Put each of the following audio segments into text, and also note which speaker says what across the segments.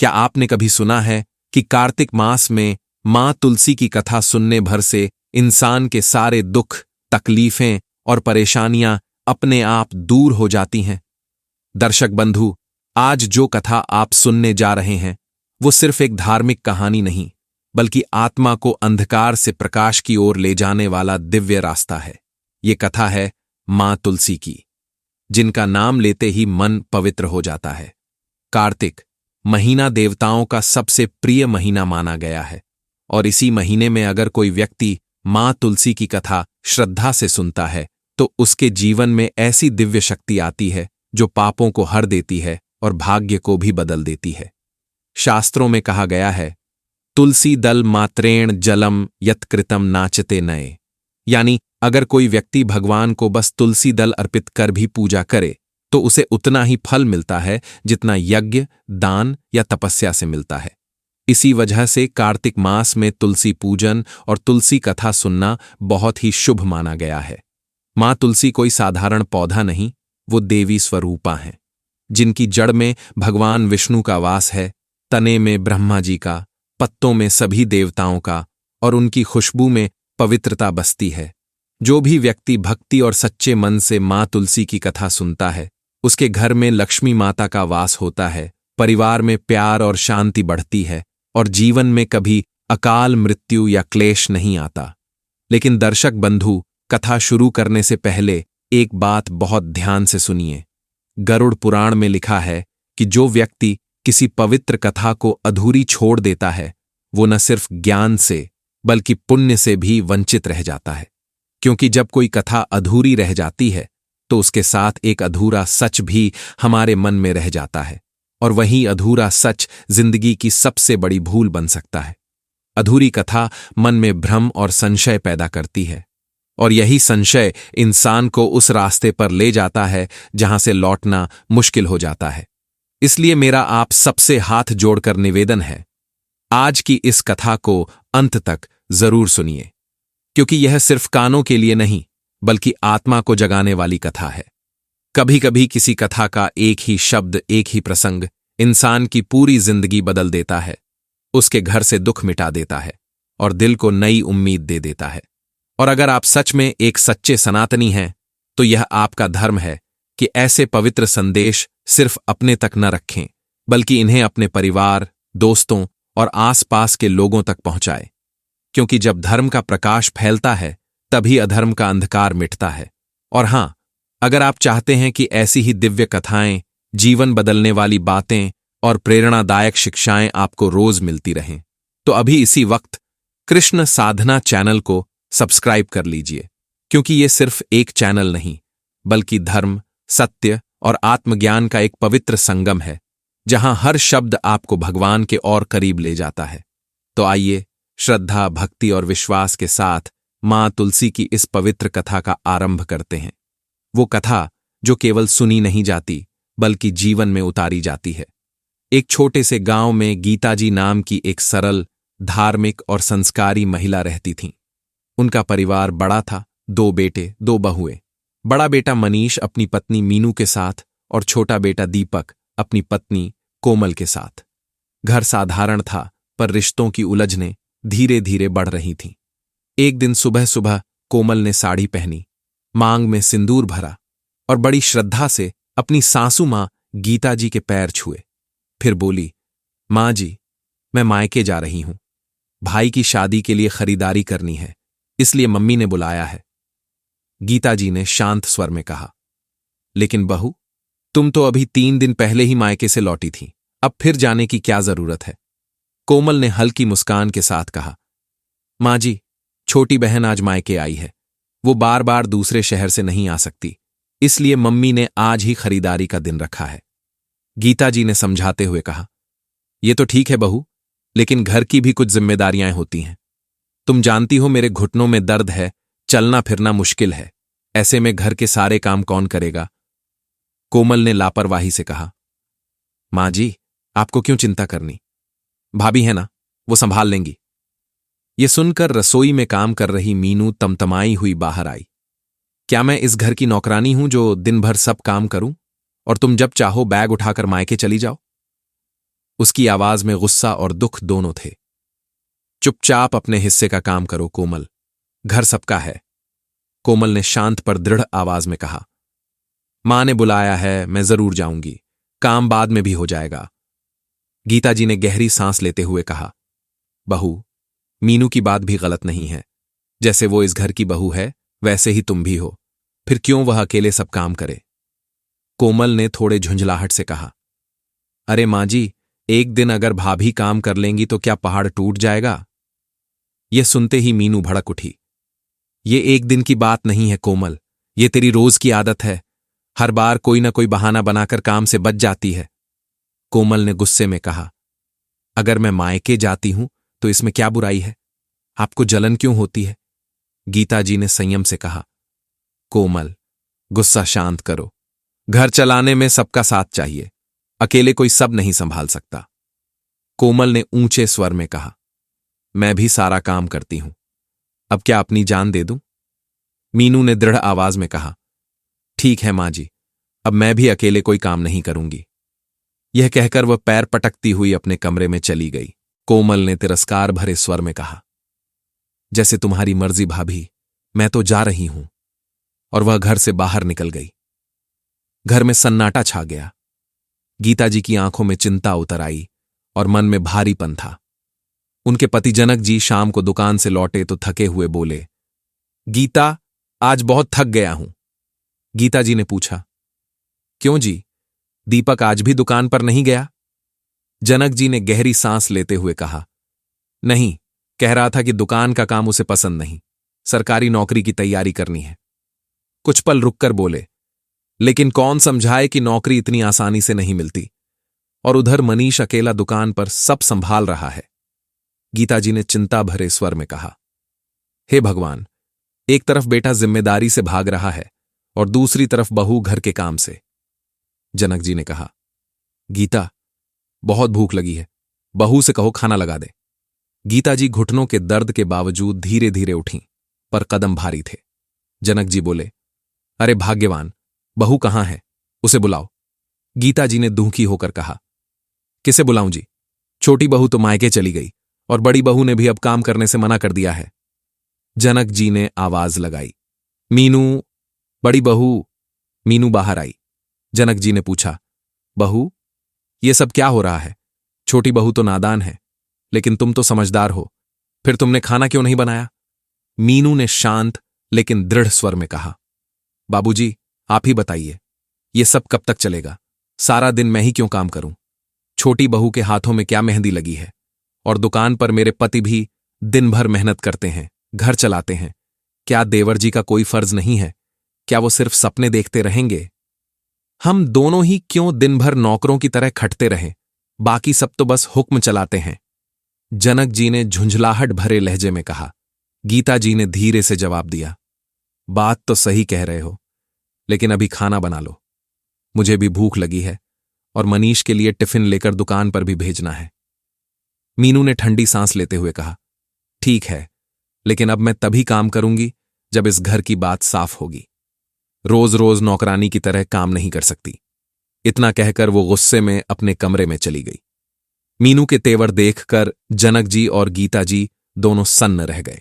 Speaker 1: क्या आपने कभी सुना है कि कार्तिक मास में मां तुलसी की कथा सुनने भर से इंसान के सारे दुख, तकलीफें और परेशानियां अपने आप दूर हो जाती हैं? दर्शक बंधु, आज जो कथा आप सुनने जा रहे हैं वो सिर्फ एक धार्मिक कहानी नहीं, बल्कि आत्मा को अंधकार से प्रकाश की ओर ले जाने वाला दिव्य रास्ता है। ये कथा है मां तुलसी की, जिनका नाम लेते ही मन पवित्र हो जाता है। कार्तिक महीना देवताओं का सबसे प्रिय महीना माना गया है, और इसी महीने में अगर कोई व्यक्ति मां तुलसी की कथा श्रद्धा से सुनता है तो उसके जीवन में ऐसी दिव्य शक्ति आती है जो पापों को हर देती है और भाग्य को भी बदल देती है। शास्त्रों में कहा गया है, तुलसी दल मात्रेण जलम यत्कृतम नाचते नये, यानी अगर कोई व्यक्ति भगवान को बस तुलसी दल अर्पित कर भी पूजा करे तो उसे उतना ही फल मिलता है जितना यज्ञ, दान या तपस्या से मिलता है। इसी वजह से कार्तिक मास में तुलसी पूजन और तुलसी कथा सुनना बहुत ही शुभ माना गया है। मां तुलसी कोई साधारण पौधा नहीं, वो देवी स्वरूपा हैं, जिनकी जड़ में भगवान विष्णु का वास है, तने में ब्रह्मा जी का, पत्तों में सभी देवताओं का, और उनकी खुशबू में पवित्रता बसती है। जो भी व्यक्ति भक्ति और सच्चे मन से मां तुलसी की कथा सुनता है, उसके घर में लक्ष्मी माता का वास होता है, परिवार में प्यार और शांति बढ़ती है, और जीवन में कभी अकाल मृत्यु या क्लेश नहीं आता। लेकिन दर्शक बंधु, कथा शुरू करने से पहले एक बात बहुत ध्यान से सुनिए। गरुड़ पुराण में लिखा है कि जो व्यक्ति किसी पवित्र कथा को अधूरी छोड़ देता है, वो न सिर्फ ज्ञान से बल्कि पुण्य से भी वंचित रह जाता है। क्योंकि जब कोई कथा अधूरी रह जाती है तो उसके साथ एक अधूरा सच भी हमारे मन में रह जाता है, और वही अधूरा सच जिंदगी की सबसे बड़ी भूल बन सकता है। अधूरी कथा मन में भ्रम और संशय पैदा करती है, और यही संशय इंसान को उस रास्ते पर ले जाता है जहां से लौटना मुश्किल हो जाता है। इसलिए मेरा आप सबसे हाथ जोड़कर निवेदन है, आज की इस कथा को अंत तक जरूर सुनिए, क्योंकि यह सिर्फ कानों के लिए नहीं बल्कि आत्मा को जगाने वाली कथा है। कभी कभी किसी कथा का एक ही शब्द, एक ही प्रसंग इंसान की पूरी जिंदगी बदल देता है, उसके घर से दुख मिटा देता है और दिल को नई उम्मीद दे देता है। और अगर आप सच में एक सच्चे सनातनी हैं तो यह आपका धर्म है कि ऐसे पवित्र संदेश सिर्फ अपने तक न रखें, बल्कि इन्हें अपने परिवार, दोस्तों और आसपास के लोगों तक पहुंचाएं। क्योंकि जब धर्म का प्रकाश फैलता है तभी अधर्म का अंधकार मिटता है। और हां, अगर आप चाहते हैं कि ऐसी ही दिव्य कथाएं, जीवन बदलने वाली बातें और प्रेरणादायक शिक्षाएं आपको रोज मिलती रहें, तो अभी इसी वक्त कृष्ण साधना चैनल को सब्सक्राइब कर लीजिए। क्योंकि ये सिर्फ एक चैनल नहीं बल्कि धर्म, सत्य और आत्मज्ञान का एक पवित्र संगम है, जहां हर शब्द आपको भगवान के और करीब ले जाता है। तो आइए श्रद्धा, भक्ति और विश्वास के साथ मां तुलसी की इस पवित्र कथा का आरंभ करते हैं। वो कथा जो केवल सुनी नहीं जाती बल्कि जीवन में उतारी जाती है। एक छोटे से गांव में गीता जी नाम की एक सरल, धार्मिक और संस्कारी महिला रहती थीं। उनका परिवार बड़ा था, 2 बेटे, 2 बहुएं। बड़ा बेटा मनीष अपनी पत्नी मीनू के साथ और छोटा बेटा दीपक अपनी पत्नी कोमल के साथ। घर साधारण था, पर रिश्तों की उलझनें धीरे धीरे बढ़ रही थीं। एक दिन सुबह सुबह कोमल ने साड़ी पहनी, मांग में सिंदूर भरा और बड़ी श्रद्धा से अपनी सासू मां गीता जी के पैर छुए। फिर बोली, मां जी, मैं मायके जा रही हूं। भाई की शादी के लिए खरीदारी करनी है, इसलिए मम्मी ने बुलाया है। गीता जी ने शांत स्वर में कहा, लेकिन बहू, तुम तो अभी 3 दिन पहले ही मायके से लौटी थी, अब फिर जाने की क्या जरूरत है? कोमल ने हल्की मुस्कान के साथ कहा, मां जी, छोटी बहन आज मायके आई है, वो बार बार दूसरे शहर से नहीं आ सकती, इसलिए मम्मी ने आज ही खरीदारी का दिन रखा है। गीता जी ने समझाते हुए कहा, यह तो ठीक है बहू, लेकिन घर की भी कुछ जिम्मेदारियां होती हैं। तुम जानती हो मेरे घुटनों में दर्द है, चलना फिरना मुश्किल है, ऐसे में घर के सारे काम कौन करेगा? कोमल ने लापरवाही से कहा, मां जी, आपको क्यों चिंता करनी, भाभी है ना, वो संभाल लेंगी। ये सुनकर रसोई में काम कर रही मीनू तमतमाई हुई बाहर आई। क्या मैं इस घर की नौकरानी हूं जो दिन भर सब काम करूं और तुम जब चाहो बैग उठाकर मायके चली जाओ? उसकी आवाज में गुस्सा और दुख दोनों थे। चुपचाप अपने हिस्से का काम करो कोमल, घर सबका है, कोमल ने शांत पर दृढ़ आवाज में कहा। मां ने बुलाया है, मैं जरूर जाऊंगी, काम बाद में भी हो जाएगा। गीता जी ने गहरी सांस लेते हुए कहा। बहू, मीनू की बात भी गलत नहीं है। जैसे वो इस घर की बहू है वैसे ही तुम भी हो, फिर क्यों वह अकेले सब काम करे? कोमल ने थोड़े झुंझलाहट से कहा। अरे मां जी, एक दिन अगर भाभी काम कर लेंगी तो क्या पहाड़ टूट जाएगा? यह सुनते ही मीनू भड़क उठी। ये एक दिन की बात नहीं है कोमल, ये तेरी रोज की आदत है। हर बार कोई ना कोई बहाना बनाकर काम से बच जाती है। कोमल ने गुस्से में कहा। अगर मैं मायके जाती हूं तो इसमें क्या बुराई है? आपको जलन क्यों होती है? गीता जी ने संयम से कहा। कोमल, गुस्सा शांत करो। घर चलाने में सबका साथ चाहिए, अकेले कोई सब नहीं संभाल सकता। कोमल ने ऊंचे स्वर में कहा। मैं भी सारा काम करती हूं, अब क्या अपनी जान दे दूं? मीनू ने दृढ़ आवाज में कहा। ठीक है मां जी, अब मैं भी अकेले कोई काम नहीं करूंगी। यह कहकर वह पैर पटकती हुई अपने कमरे में चली गई। कोमल ने तिरस्कार भरे स्वर में कहा। जैसे तुम्हारी मर्जी भाभी, मैं तो जा रही हूं। और वह घर से बाहर निकल गई। घर में सन्नाटा छा गया। गीता जी की आंखों में चिंता उतर आई और मन में भारीपन था। उनके पति जनक जी शाम को दुकान से लौटे तो थके हुए बोले। गीता, आज बहुत थक गया हूं। गीता जी ने पूछा। क्यों जी, दीपक आज भी दुकान पर नहीं गया? जनक जी ने गहरी सांस लेते हुए कहा। नहीं, कह रहा था कि दुकान का काम उसे पसंद नहीं, सरकारी नौकरी की तैयारी करनी है। कुछ पल रुककर बोले। लेकिन कौन समझाए कि नौकरी इतनी आसानी से नहीं मिलती, और उधर मनीष अकेला दुकान पर सब संभाल रहा है। गीता जी ने चिंता भरे स्वर में कहा। हे भगवान, एक तरफ बेटा जिम्मेदारी से भाग रहा है और दूसरी तरफ बहू घर के काम से। जनक जी ने कहा। गीता, बहुत भूख लगी है, बहू से कहो खाना लगा दे। गीता जी घुटनों के दर्द के बावजूद धीरे धीरे उठीं, पर कदम भारी थे। जनक जी बोले। अरे भाग्यवान, बहू कहाँ है? उसे बुलाओ। गीता जी ने दुखी होकर कहा। किसे बुलाऊं जी? छोटी बहू तो मायके चली गई और बड़ी बहू ने भी अब काम करने से मना कर दिया है। जनक जी ने आवाज लगाई। मीनू, बड़ी बहू। मीनू बाहर आई। जनक जी ने पूछा। बहू, ये सब क्या हो रहा है? छोटी बहू तो नादान है, लेकिन तुम तो समझदार हो, फिर तुमने खाना क्यों नहीं बनाया? मीनू ने शांत लेकिन दृढ़ स्वर में कहा। बाबूजी, आप ही बताइए, ये सब कब तक चलेगा? सारा दिन मैं ही क्यों काम करूं? छोटी बहू के हाथों में क्या मेहंदी लगी है? और दुकान पर मेरे पति भी दिन भर मेहनत करते हैं, घर चलाते हैं। क्या देवर जी का कोई फर्ज नहीं है? क्या वो सिर्फ सपने देखते रहेंगे? हम दोनों ही क्यों दिन भर नौकरों की तरह खटते रहें? बाकी सब तो बस हुक्म चलाते हैं। जनक जी ने झुंझलाहट भरे लहजे में कहा। गीता जी ने धीरे से जवाब दिया। बात तो सही कह रहे हो, लेकिन अभी खाना बना लो, मुझे भी भूख लगी है और मनीष के लिए टिफिन लेकर दुकान पर भी भेजना है। मीनू ने ठंडी सांस लेते हुए कहा। ठीक है, लेकिन अब मैं तभी काम करूंगी जब इस घर की बात साफ होगी। रोज रोज नौकरानी की तरह काम नहीं कर सकती। इतना कहकर वो गुस्से में अपने कमरे में चली गई। मीनू के तेवर देखकर जनक जी और गीता जी दोनों सन्न रह गए।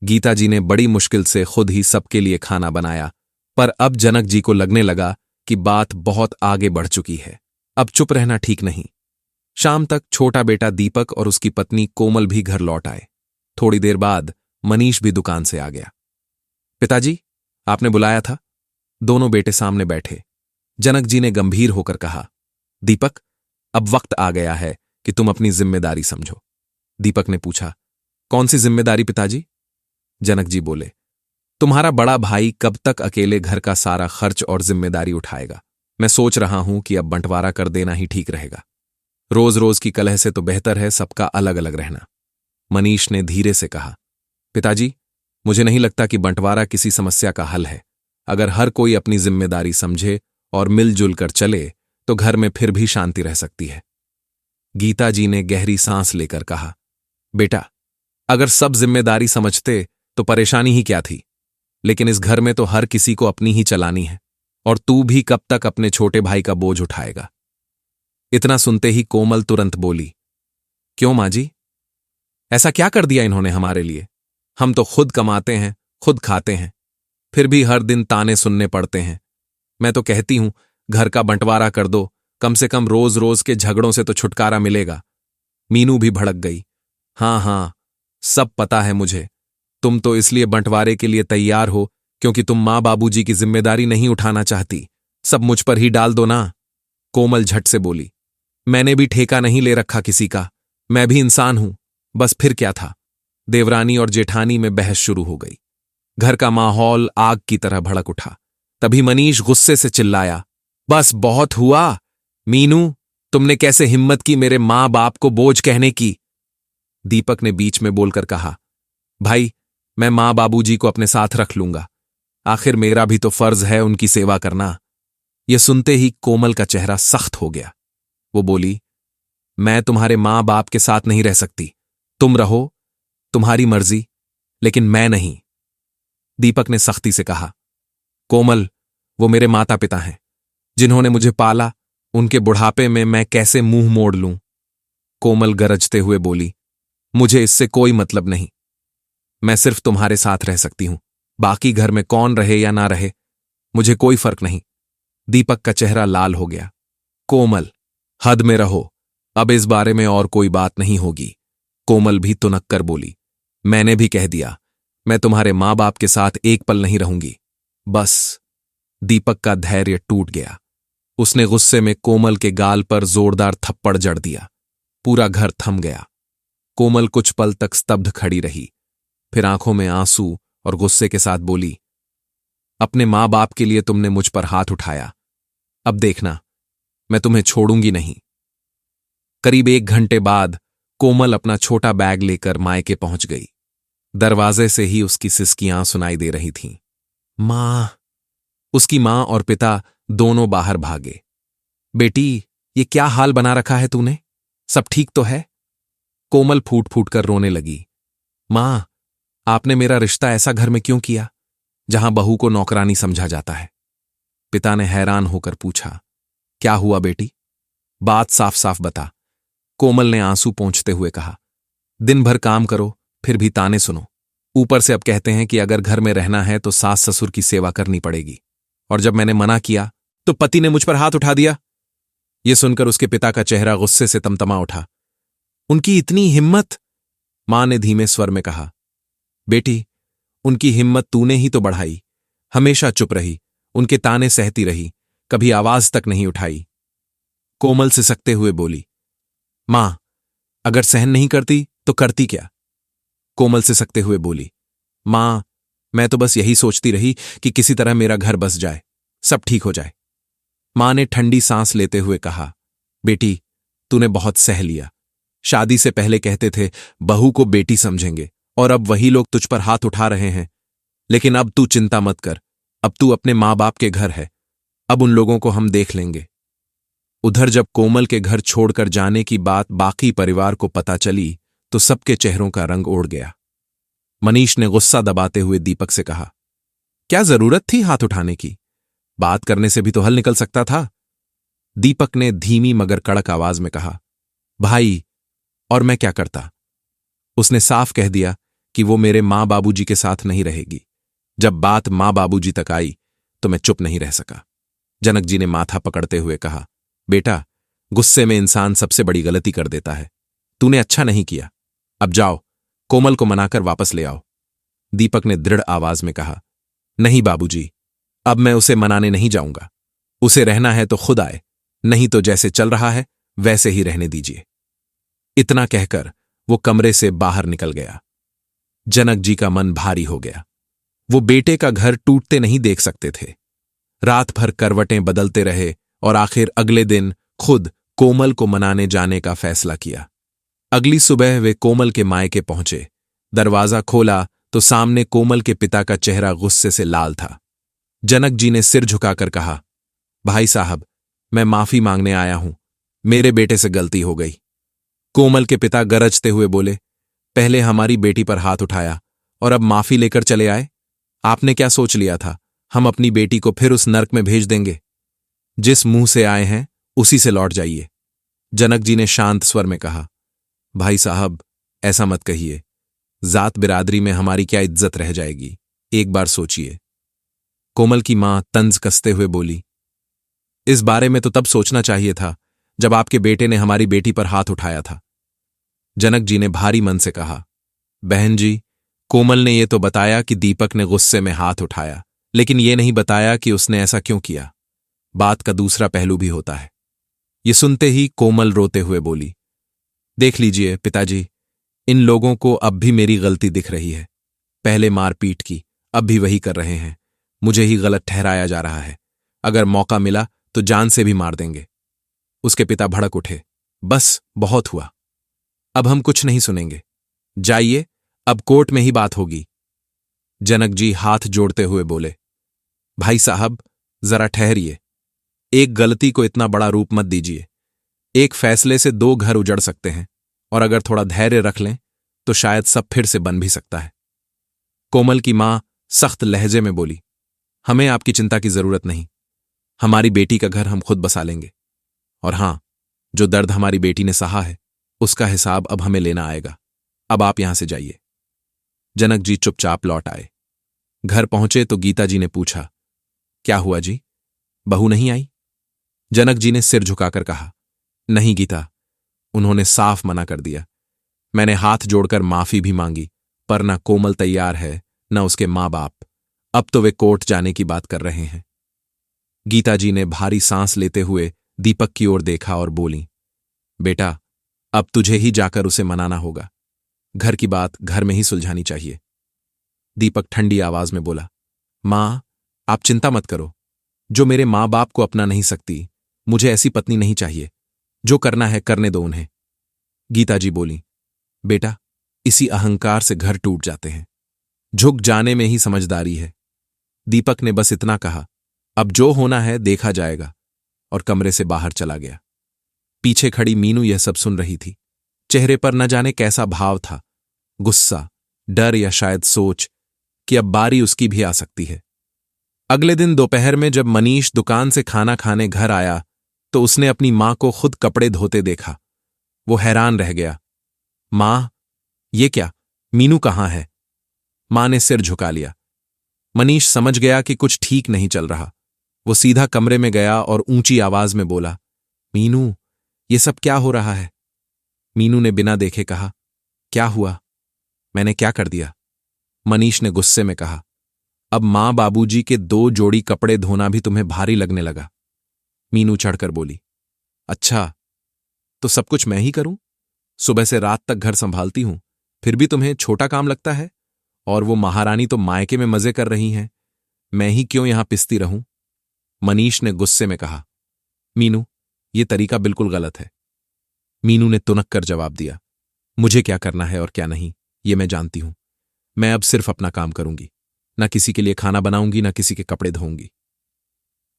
Speaker 1: गीता जी ने बड़ी मुश्किल से खुद ही सबके लिए खाना बनाया, पर अब जनक जी को लगने लगा कि बात बहुत आगे बढ़ चुकी है। अब चुप रहना ठीक नहीं। शाम तक छोटा बेटा दीपक और उसकी पत्नी कोमल भी घर लौट आए। थोड़ी देर बाद मनीष भी दुकान से आ गया। पिताजी, आपने बुलाया था? दोनों बेटे सामने बैठे। जनक जी ने गंभीर होकर कहा। दीपक, अब वक्त आ गया है कि तुम अपनी जिम्मेदारी समझो। दीपक ने पूछा। कौन सी जिम्मेदारी पिताजी? जनक जी बोले। तुम्हारा बड़ा भाई कब तक अकेले घर का सारा खर्च और जिम्मेदारी उठाएगा? मैं सोच रहा हूं कि अब बंटवारा कर देना ही ठीक रहेगा। रोज रोज की कलह से तो बेहतर है सबका अलग अलग रहना। मनीष ने धीरे से कहा। पिताजी, मुझे नहीं लगता कि बंटवारा किसी समस्या का हल है। अगर हर कोई अपनी जिम्मेदारी समझे और मिलजुल कर चले तो घर में फिर भी शांति रह सकती है। गीता जी ने गहरी सांस लेकर कहा। बेटा, अगर सब जिम्मेदारी समझते तो परेशानी ही क्या थी, लेकिन इस घर में तो हर किसी को अपनी ही चलानी है, और तू भी कब तक अपने छोटे भाई का बोझ उठाएगा? इतना सुनते ही कोमल तुरंत बोली, क्यों माँ जी? ऐसा क्या कर दिया इन्होंने हमारे लिए? हम तो खुद कमाते हैं, खुद खाते हैं, फिर भी हर दिन ताने सुनने पड़ते हैं। मैं तो कहती हूं घर का बंटवारा कर दो, कम से कम रोज रोज के झगड़ों से तो छुटकारा मिलेगा। मीनू भी भड़क गई। हाँ हाँ, सब पता है मुझे। तुम तो इसलिए बंटवारे के लिए तैयार हो क्योंकि तुम माँ बाबूजी की जिम्मेदारी नहीं उठाना चाहती। सब मुझ पर ही डाल दो ना। कोमल झट से बोली, मैंने भी ठेका नहीं ले रखा किसी का, मैं भी इंसान हूं। बस फिर क्या था? देवरानी और जेठानी में बहस शुरू हो गई। घर का माहौल आग की तरह भड़क उठा। तभी मनीष गुस्से से चिल्लाया, बस बहुत हुआ। मीनू, तुमने कैसे हिम्मत की मेरे मां बाप को बोझ कहने की? दीपक ने बीच में बोलकर कहा, भाई, मैं मां बाबूजी को अपने साथ रख लूंगा। आखिर मेरा भी तो फर्ज है उनकी सेवा करना। यह सुनते ही कोमल का चेहरा सख्त हो गया। वो बोली, मैं तुम्हारे मां बाप के साथ नहीं रह सकती। तुम रहो, तुम्हारी मर्जी, लेकिन मैं नहीं। दीपक ने सख्ती से कहा, कोमल, वो मेरे माता पिता हैं, जिन्होंने मुझे पाला। उनके बुढ़ापे में मैं कैसे मुंह मोड़ लूं? कोमल गरजते हुए बोली, मुझे इससे कोई मतलब नहीं। मैं सिर्फ तुम्हारे साथ रह सकती हूं। बाकी घर में कौन रहे या ना रहे, मुझे कोई फर्क नहीं। दीपक का चेहरा लाल हो गया। कोमल, हद में रहो, अब इस बारे में और कोई बात नहीं होगी। कोमल भी तुनक कर बोली, मैंने भी कह दिया, मैं तुम्हारे मां बाप के साथ एक पल नहीं रहूंगी। बस। दीपक का धैर्य टूट गया। उसने गुस्से में कोमल के गाल पर जोरदार थप्पड़ जड़ दिया। पूरा घर थम गया। कोमल कुछ पल तक स्तब्ध खड़ी रही, फिर आंखों में आंसू और गुस्से के साथ बोली, अपने मां बाप के लिए तुमने मुझ पर हाथ उठाया। अब देखना, मैं तुम्हें छोड़ूंगी नहीं। करीब 1 घंटे बाद कोमल अपना छोटा बैग लेकर मायके पहुंच गई। दरवाजे से ही उसकी सिसकियां सुनाई दे रही थीं। मां। उसकी मां और पिता दोनों बाहर भागे। बेटी, ये क्या हाल बना रखा है तूने? सब ठीक तो है? कोमल फूट फूट कर रोने लगी। मां, आपने मेरा रिश्ता ऐसा घर में क्यों किया जहां बहू को नौकरानी समझा जाता है? पिता ने हैरान होकर पूछा। क्या हुआ बेटी? बात साफ साफ बता। कोमल ने आंसू पोंछते हुए कहा, दिन भर काम करो, फिर भी ताने सुनो। ऊपर से अब कहते हैं कि अगर घर में रहना है तो सास ससुर की सेवा करनी पड़ेगी, और जब मैंने मना किया तो पति ने मुझ पर हाथ उठा दिया। यह सुनकर उसके पिता का चेहरा गुस्से से तमतमा उठा। उनकी इतनी हिम्मत! मां ने धीमे स्वर में कहा, बेटी, उनकी हिम्मत तूने ही तो बढ़ाई। हमेशा चुप रही, उनके ताने सहती रही, कभी आवाज तक नहीं उठाई। कोमल सिसकते हुए बोली, मां, अगर सहन नहीं करती तो करती क्या? कोमल सिसकते हुए बोली, मां, मैं तो बस यही सोचती रही कि किसी तरह मेरा घर बस जाए, सब ठीक हो जाए। मां ने ठंडी सांस लेते हुए कहा, बेटी, तूने बहुत सह लिया। शादी से पहले कहते थे बहू को बेटी समझेंगे, और अब वही लोग तुझ पर हाथ उठा रहे हैं। लेकिन अब तू चिंता मत कर, अब तू अपने मां बाप के घर है, अब उन लोगों को हम देख लेंगे। उधर जब कोमल के घर छोड़कर जाने की बात बाकी परिवार को पता चली तो सबके चेहरों का रंग ओढ़ गया। मनीष ने गुस्सा दबाते हुए दीपक से कहा, क्या जरूरत थी हाथ उठाने की? बात करने से भी तो हल निकल सकता था। दीपक ने धीमी मगर कड़क आवाज में कहा, भाई, और मैं क्या करता? उसने साफ कह दिया कि वो मेरे मां बाबूजी के साथ नहीं रहेगी। जब बात मां बाबूजी तक आई तो मैं चुप नहीं रह सका। जनक जी ने माथा पकड़ते हुए कहा, बेटा, गुस्से में इंसान सबसे बड़ी गलती कर देता है। तूने अच्छा नहीं किया। अब जाओ, कोमल को मनाकर वापस ले आओ। दीपक ने दृढ़ आवाज में कहा, नहीं बाबूजी, अब मैं उसे मनाने नहीं जाऊंगा। उसे रहना है तो खुद आए, नहीं तो जैसे चल रहा है वैसे ही रहने दीजिए। इतना कहकर वो कमरे से बाहर निकल गया। जनक जी का मन भारी हो गया। वो बेटे का घर टूटते नहीं देख सकते थे। रात भर करवटें बदलते रहे और आखिर अगले दिन खुद कोमल को मनाने जाने का फैसला किया। अगली सुबह वे कोमल के मायके पहुंचे। दरवाजा खोला तो सामने कोमल के पिता का चेहरा गुस्से से लाल था। जनक जी ने सिर झुकाकर कहा, भाई साहब, मैं माफी मांगने आया हूं, मेरे बेटे से गलती हो गई। कोमल के पिता गरजते हुए बोले, पहले हमारी बेटी पर हाथ उठाया और अब माफी लेकर चले आए? आपने क्या सोच लिया था, हम अपनी बेटी को फिर उस नर्क में भेज देंगे? जिस मुंह से आए हैं उसी से लौट जाइए। जनक जी ने शांत स्वर में कहा, भाई साहब, ऐसा मत कहिए। जात बिरादरी में हमारी क्या इज्जत रह जाएगी, एक बार सोचिए। कोमल की मां तंज कसते हुए बोली, इस बारे में तो तब सोचना चाहिए था जब आपके बेटे ने हमारी बेटी पर हाथ उठाया था। जनक जी ने भारी मन से कहा, बहन जी, कोमल ने यह तो बताया कि दीपक ने गुस्से में हाथ उठाया, लेकिन यह नहीं बताया कि उसने ऐसा क्यों किया। बात का दूसरा पहलू भी होता है। ये सुनते ही कोमल रोते हुए बोली, देख लीजिए पिताजी, इन लोगों को अब भी मेरी गलती दिख रही है। पहले मारपीट की, अब भी वही कर रहे हैं। मुझे ही गलत ठहराया जा रहा है। अगर मौका मिला तो जान से भी मार देंगे। उसके पिता भड़क उठे, बस बहुत हुआ, अब हम कुछ नहीं सुनेंगे। जाइए, अब कोर्ट में ही बात होगी। जनक जी हाथ जोड़ते हुए बोले, भाई साहब, जरा ठहरिए। एक गलती को इतना बड़ा रूप मत दीजिए। एक फैसले से 2 घर उजड़ सकते हैं, और अगर थोड़ा धैर्य रख लें तो शायद सब फिर से बन भी सकता है। कोमल की मां सख्त लहजे में बोली, हमें आपकी चिंता की जरूरत नहीं। हमारी बेटी का घर हम खुद बसा लेंगे। और हां, जो दर्द हमारी बेटी ने सहा है, उसका हिसाब अब हमें लेना आएगा। अब आप यहां से जाइए। जनक जी चुपचाप लौट आए। घर पहुंचे तो गीता जी ने पूछा, क्या हुआ जी, बहू नहीं आई? जनक जी ने सिर झुकाकर कहा, नहीं गीता, उन्होंने साफ मना कर दिया। मैंने हाथ जोड़कर माफी भी मांगी, पर न कोमल तैयार है, न उसके मां बाप। अब तो वे कोर्ट जाने की बात कर रहे हैं। गीता जी ने भारी सांस लेते हुए दीपक की ओर देखा और बोली, बेटा, अब तुझे ही जाकर उसे मनाना होगा। घर की बात घर में ही सुलझानी चाहिए। दीपक ठंडी आवाज में बोला, मां, आप चिंता मत करो। जो मेरे मां बाप को अपना नहीं सकती, मुझे ऐसी पत्नी नहीं चाहिए। जो करना है करने दो उन्हें। गीता जी बोली, बेटा, इसी अहंकार से घर टूट जाते हैं। झुक जाने में ही समझदारी है। दीपक ने बस इतना कहा, अब जो होना है देखा जाएगा, और कमरे से बाहर चला गया। पीछे खड़ी मीनू यह सब सुन रही थी। चेहरे पर न जाने कैसा भाव था, गुस्सा, डर या शायद सोच कि अब बारी उसकी भी आ सकती है। अगले दिन दोपहर में जब मनीष दुकान से खाना खाने घर आया तो उसने अपनी मां को खुद कपड़े धोते देखा। वो हैरान रह गया। मां, ये क्या, मीनू कहां है? मां ने सिर झुका लिया। मनीष समझ गया कि कुछ ठीक नहीं चल रहा। वो सीधा कमरे में गया और ऊंची आवाज में बोला, मीनू, ये सब क्या हो रहा है? मीनू ने बिना देखे कहा, क्या हुआ? मैंने क्या कर दिया? मनीष ने गुस्से में कहा, अब मां बाबूजी के 2 जोड़ी कपड़े धोना भी तुम्हें भारी लगने लगा। मीनू चढ़कर बोली, अच्छा, तो सब कुछ मैं ही करूं? सुबह से रात तक घर संभालती हूं, फिर भी तुम्हें छोटा काम लगता है? और वो महारानी तो मायके में मजे कर रही हैं, मैं ही क्यों यहां पिसती रहूं? मनीष ने गुस्से में कहा, मीनू, ये तरीका बिल्कुल गलत है। मीनू ने तुनक कर जवाब दिया, मुझे क्या करना है और क्या नहीं, ये मैं जानती हूं। मैं अब सिर्फ अपना काम करूंगी, न किसी के लिए खाना बनाऊंगी, न किसी के कपड़े धोऊंगी।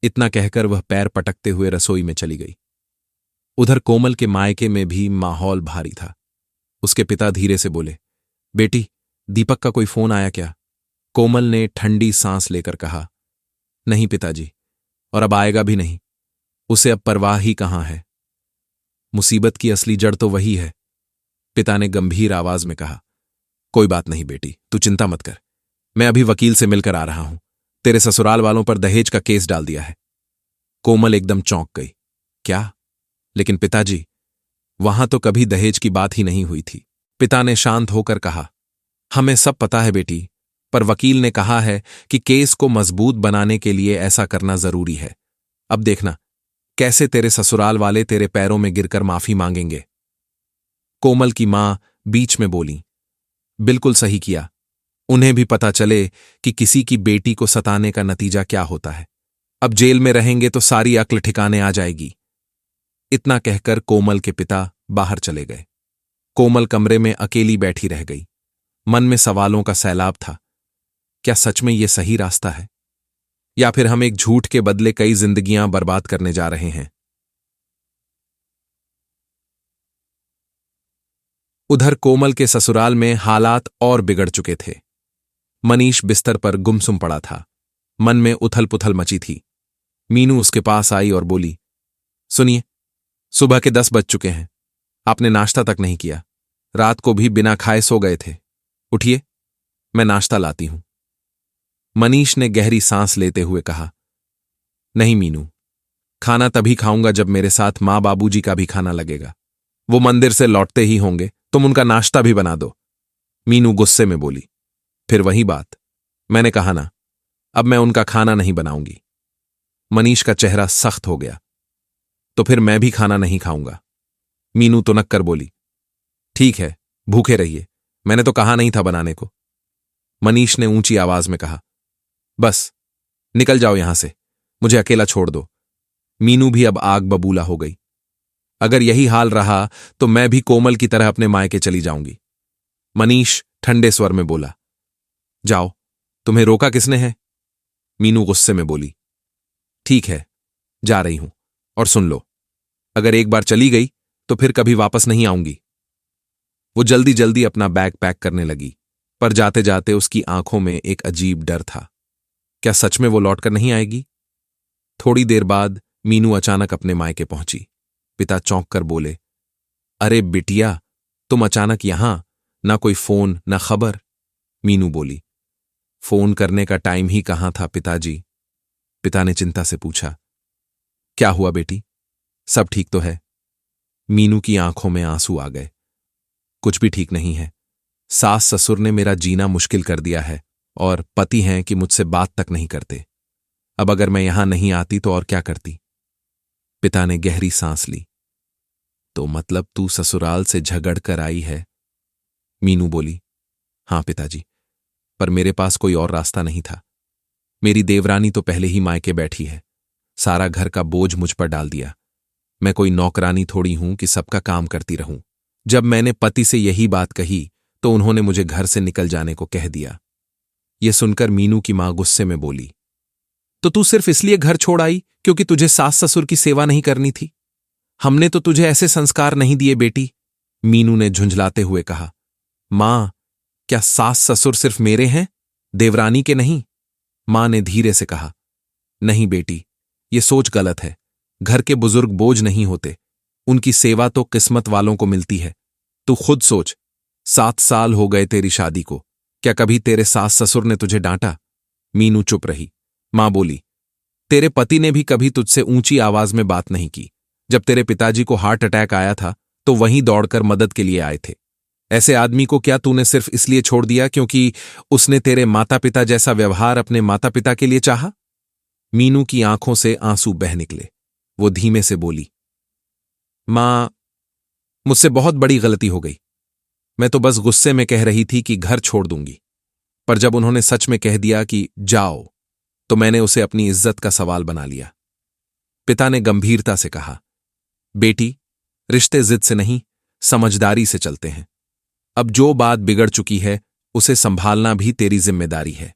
Speaker 1: इतना कहकर वह पैर पटकते हुए रसोई में चली गई। उधर कोमल के मायके में भी माहौल भारी था। उसके पिता धीरे से बोले, बेटी, दीपक का कोई फोन आया क्या? कोमल ने ठंडी सांस लेकर कहा, नहीं पिताजी, और अब आएगा भी नहीं। उसे अब परवाह ही कहां है। मुसीबत की असली जड़ तो वही है। पिता ने गंभीर आवाज में कहा, कोई बात नहीं बेटी, तू चिंता मत कर। मैं अभी वकील से मिलकर आ रहा हूं। तेरे ससुराल वालों पर दहेज का केस डाल दिया है। कोमल एकदम चौंक गई। क्या? लेकिन पिताजी, वहां तो कभी दहेज की बात ही नहीं हुई थी। पिता ने शांत होकर कहा, हमें सब पता है बेटी, पर वकील ने कहा है कि केस को मजबूत बनाने के लिए ऐसा करना जरूरी है। अब देखना कैसे तेरे ससुराल वाले तेरे पैरों में गिरकर माफी मांगेंगे। कोमल की मां बीच में बोली, बिल्कुल सही किया। उन्हें भी पता चले कि किसी की बेटी को सताने का नतीजा क्या होता है। अब जेल में रहेंगे तो सारी अक्ल ठिकाने आ जाएगी। इतना कहकर कोमल के पिता बाहर चले गए। कोमल कमरे में अकेली बैठी रह गई। मन में सवालों का सैलाब था। क्या सच में यह सही रास्ता है, या फिर हम एक झूठ के बदले कई जिंदगियां बर्बाद करने जा रहे हैं? उधर कोमल के ससुराल में हालात और बिगड़ चुके थे। मनीष बिस्तर पर गुमसुम पड़ा था। मन में उथल पुथल मची थी। मीनू उसके पास आई और बोली, सुनिए, सुबह के 10 बज चुके हैं। आपने नाश्ता तक नहीं किया। रात को भी बिना खाए सो गए थे। उठिए, मैं नाश्ता लाती हूं। मनीष ने गहरी सांस लेते हुए कहा, नहीं मीनू, खाना तभी खाऊंगा जब मेरे साथ माँ बाबूजी का भी खाना लगेगा। वो मंदिर से लौटते ही होंगे, तुम उनका नाश्ता भी बना दो। मीनू गुस्से में बोली, फिर वही बात, मैंने कहा ना, अब मैं उनका खाना नहीं बनाऊंगी। मनीष का चेहरा सख्त हो गया। तो फिर मैं भी खाना नहीं खाऊंगा। मीनू तुनक कर बोली, ठीक है, भूखे रहिए, मैंने तो कहा नहीं था बनाने को। मनीष ने ऊंची आवाज में कहा, बस निकल जाओ यहां से, मुझे अकेला छोड़ दो। मीनू भी अब आग बबूला हो गई। अगर यही हाल रहा तो मैं भी कोमल की तरह अपने मायके चली जाऊंगी। मनीष ठंडे स्वर में बोला, जाओ, तुम्हें रोका किसने है? मीनू गुस्से में बोली, ठीक है, जा रही हूं, और सुन लो, अगर एक बार चली गई तो फिर कभी वापस नहीं आऊंगी। वो जल्दी जल्दी अपना बैग पैक करने लगी, पर जाते जाते उसकी आंखों में एक अजीब डर था। क्या सच में वो लौटकर नहीं आएगी? थोड़ी देर बाद मीनू अचानक अपने मायके पहुंची। पिता चौंक कर बोले, अरे बिटिया, तुम अचानक यहां, ना कोई फोन ना खबर। मीनू बोली, फोन करने का टाइम ही कहां था पिताजी। पिता ने चिंता से पूछा, क्या हुआ बेटी, सब ठीक तो है? मीनू की आंखों में आंसू आ गए। कुछ भी ठीक नहीं है। सास ससुर ने मेरा जीना मुश्किल कर दिया है, और पति हैं कि मुझसे बात तक नहीं करते। अब अगर मैं यहां नहीं आती तो और क्या करती? पिता ने गहरी सांस ली। तो मतलब तू ससुराल से झगड़ कर आई है? मीनू बोली, हां पिताजी, पर मेरे पास कोई और रास्ता नहीं था। मेरी देवरानी तो पहले ही मायके बैठी है, सारा घर का बोझ मुझ पर डाल दिया। मैं कोई नौकरानी थोड़ी हूं कि सबका काम करती रहूं। जब मैंने पति से यही बात कही तो उन्होंने मुझे घर से निकल जाने को कह दिया। यह सुनकर मीनू की मां गुस्से में बोली, तो तू सिर्फ इसलिए घर छोड़ आई क्योंकि तुझे सास ससुर की सेवा नहीं करनी थी? हमने तो तुझे ऐसे संस्कार नहीं दिए बेटी। मीनू ने झुंझलाते हुए कहा, मां, क्या सास ससुर सिर्फ मेरे हैं, देवरानी के नहीं? मां ने धीरे से कहा, नहीं बेटी, ये सोच गलत है। घर के बुजुर्ग बोझ नहीं होते, उनकी सेवा तो किस्मत वालों को मिलती है। तू खुद सोच, 7 साल हो गए तेरी शादी को, क्या कभी तेरे सास ससुर ने तुझे डांटा? मीनू चुप रही। मां बोली, तेरे पति ने भी कभी तुझसे ऊंची आवाज में बात नहीं की। जब तेरे पिताजी को हार्ट अटैक आया था तो वहीं दौड़कर मदद के लिए आए थे। ऐसे आदमी को क्या तूने सिर्फ इसलिए छोड़ दिया क्योंकि उसने तेरे माता पिता जैसा व्यवहार अपने माता पिता के लिए चाहा? मीनू की आंखों से आंसू बह निकले। वो धीमे से बोली, मां, मुझसे बहुत बड़ी गलती हो गई। मैं तो बस गुस्से में कह रही थी कि घर छोड़ दूंगी, पर जब उन्होंने सच में कह दिया कि जाओ, तो मैंने उसे अपनी इज्जत का सवाल बना लिया। पिता ने गंभीरता से कहा, बेटी, रिश्ते जिद से नहीं, समझदारी से चलते हैं। अब जो बात बिगड़ चुकी है उसे संभालना भी तेरी जिम्मेदारी है,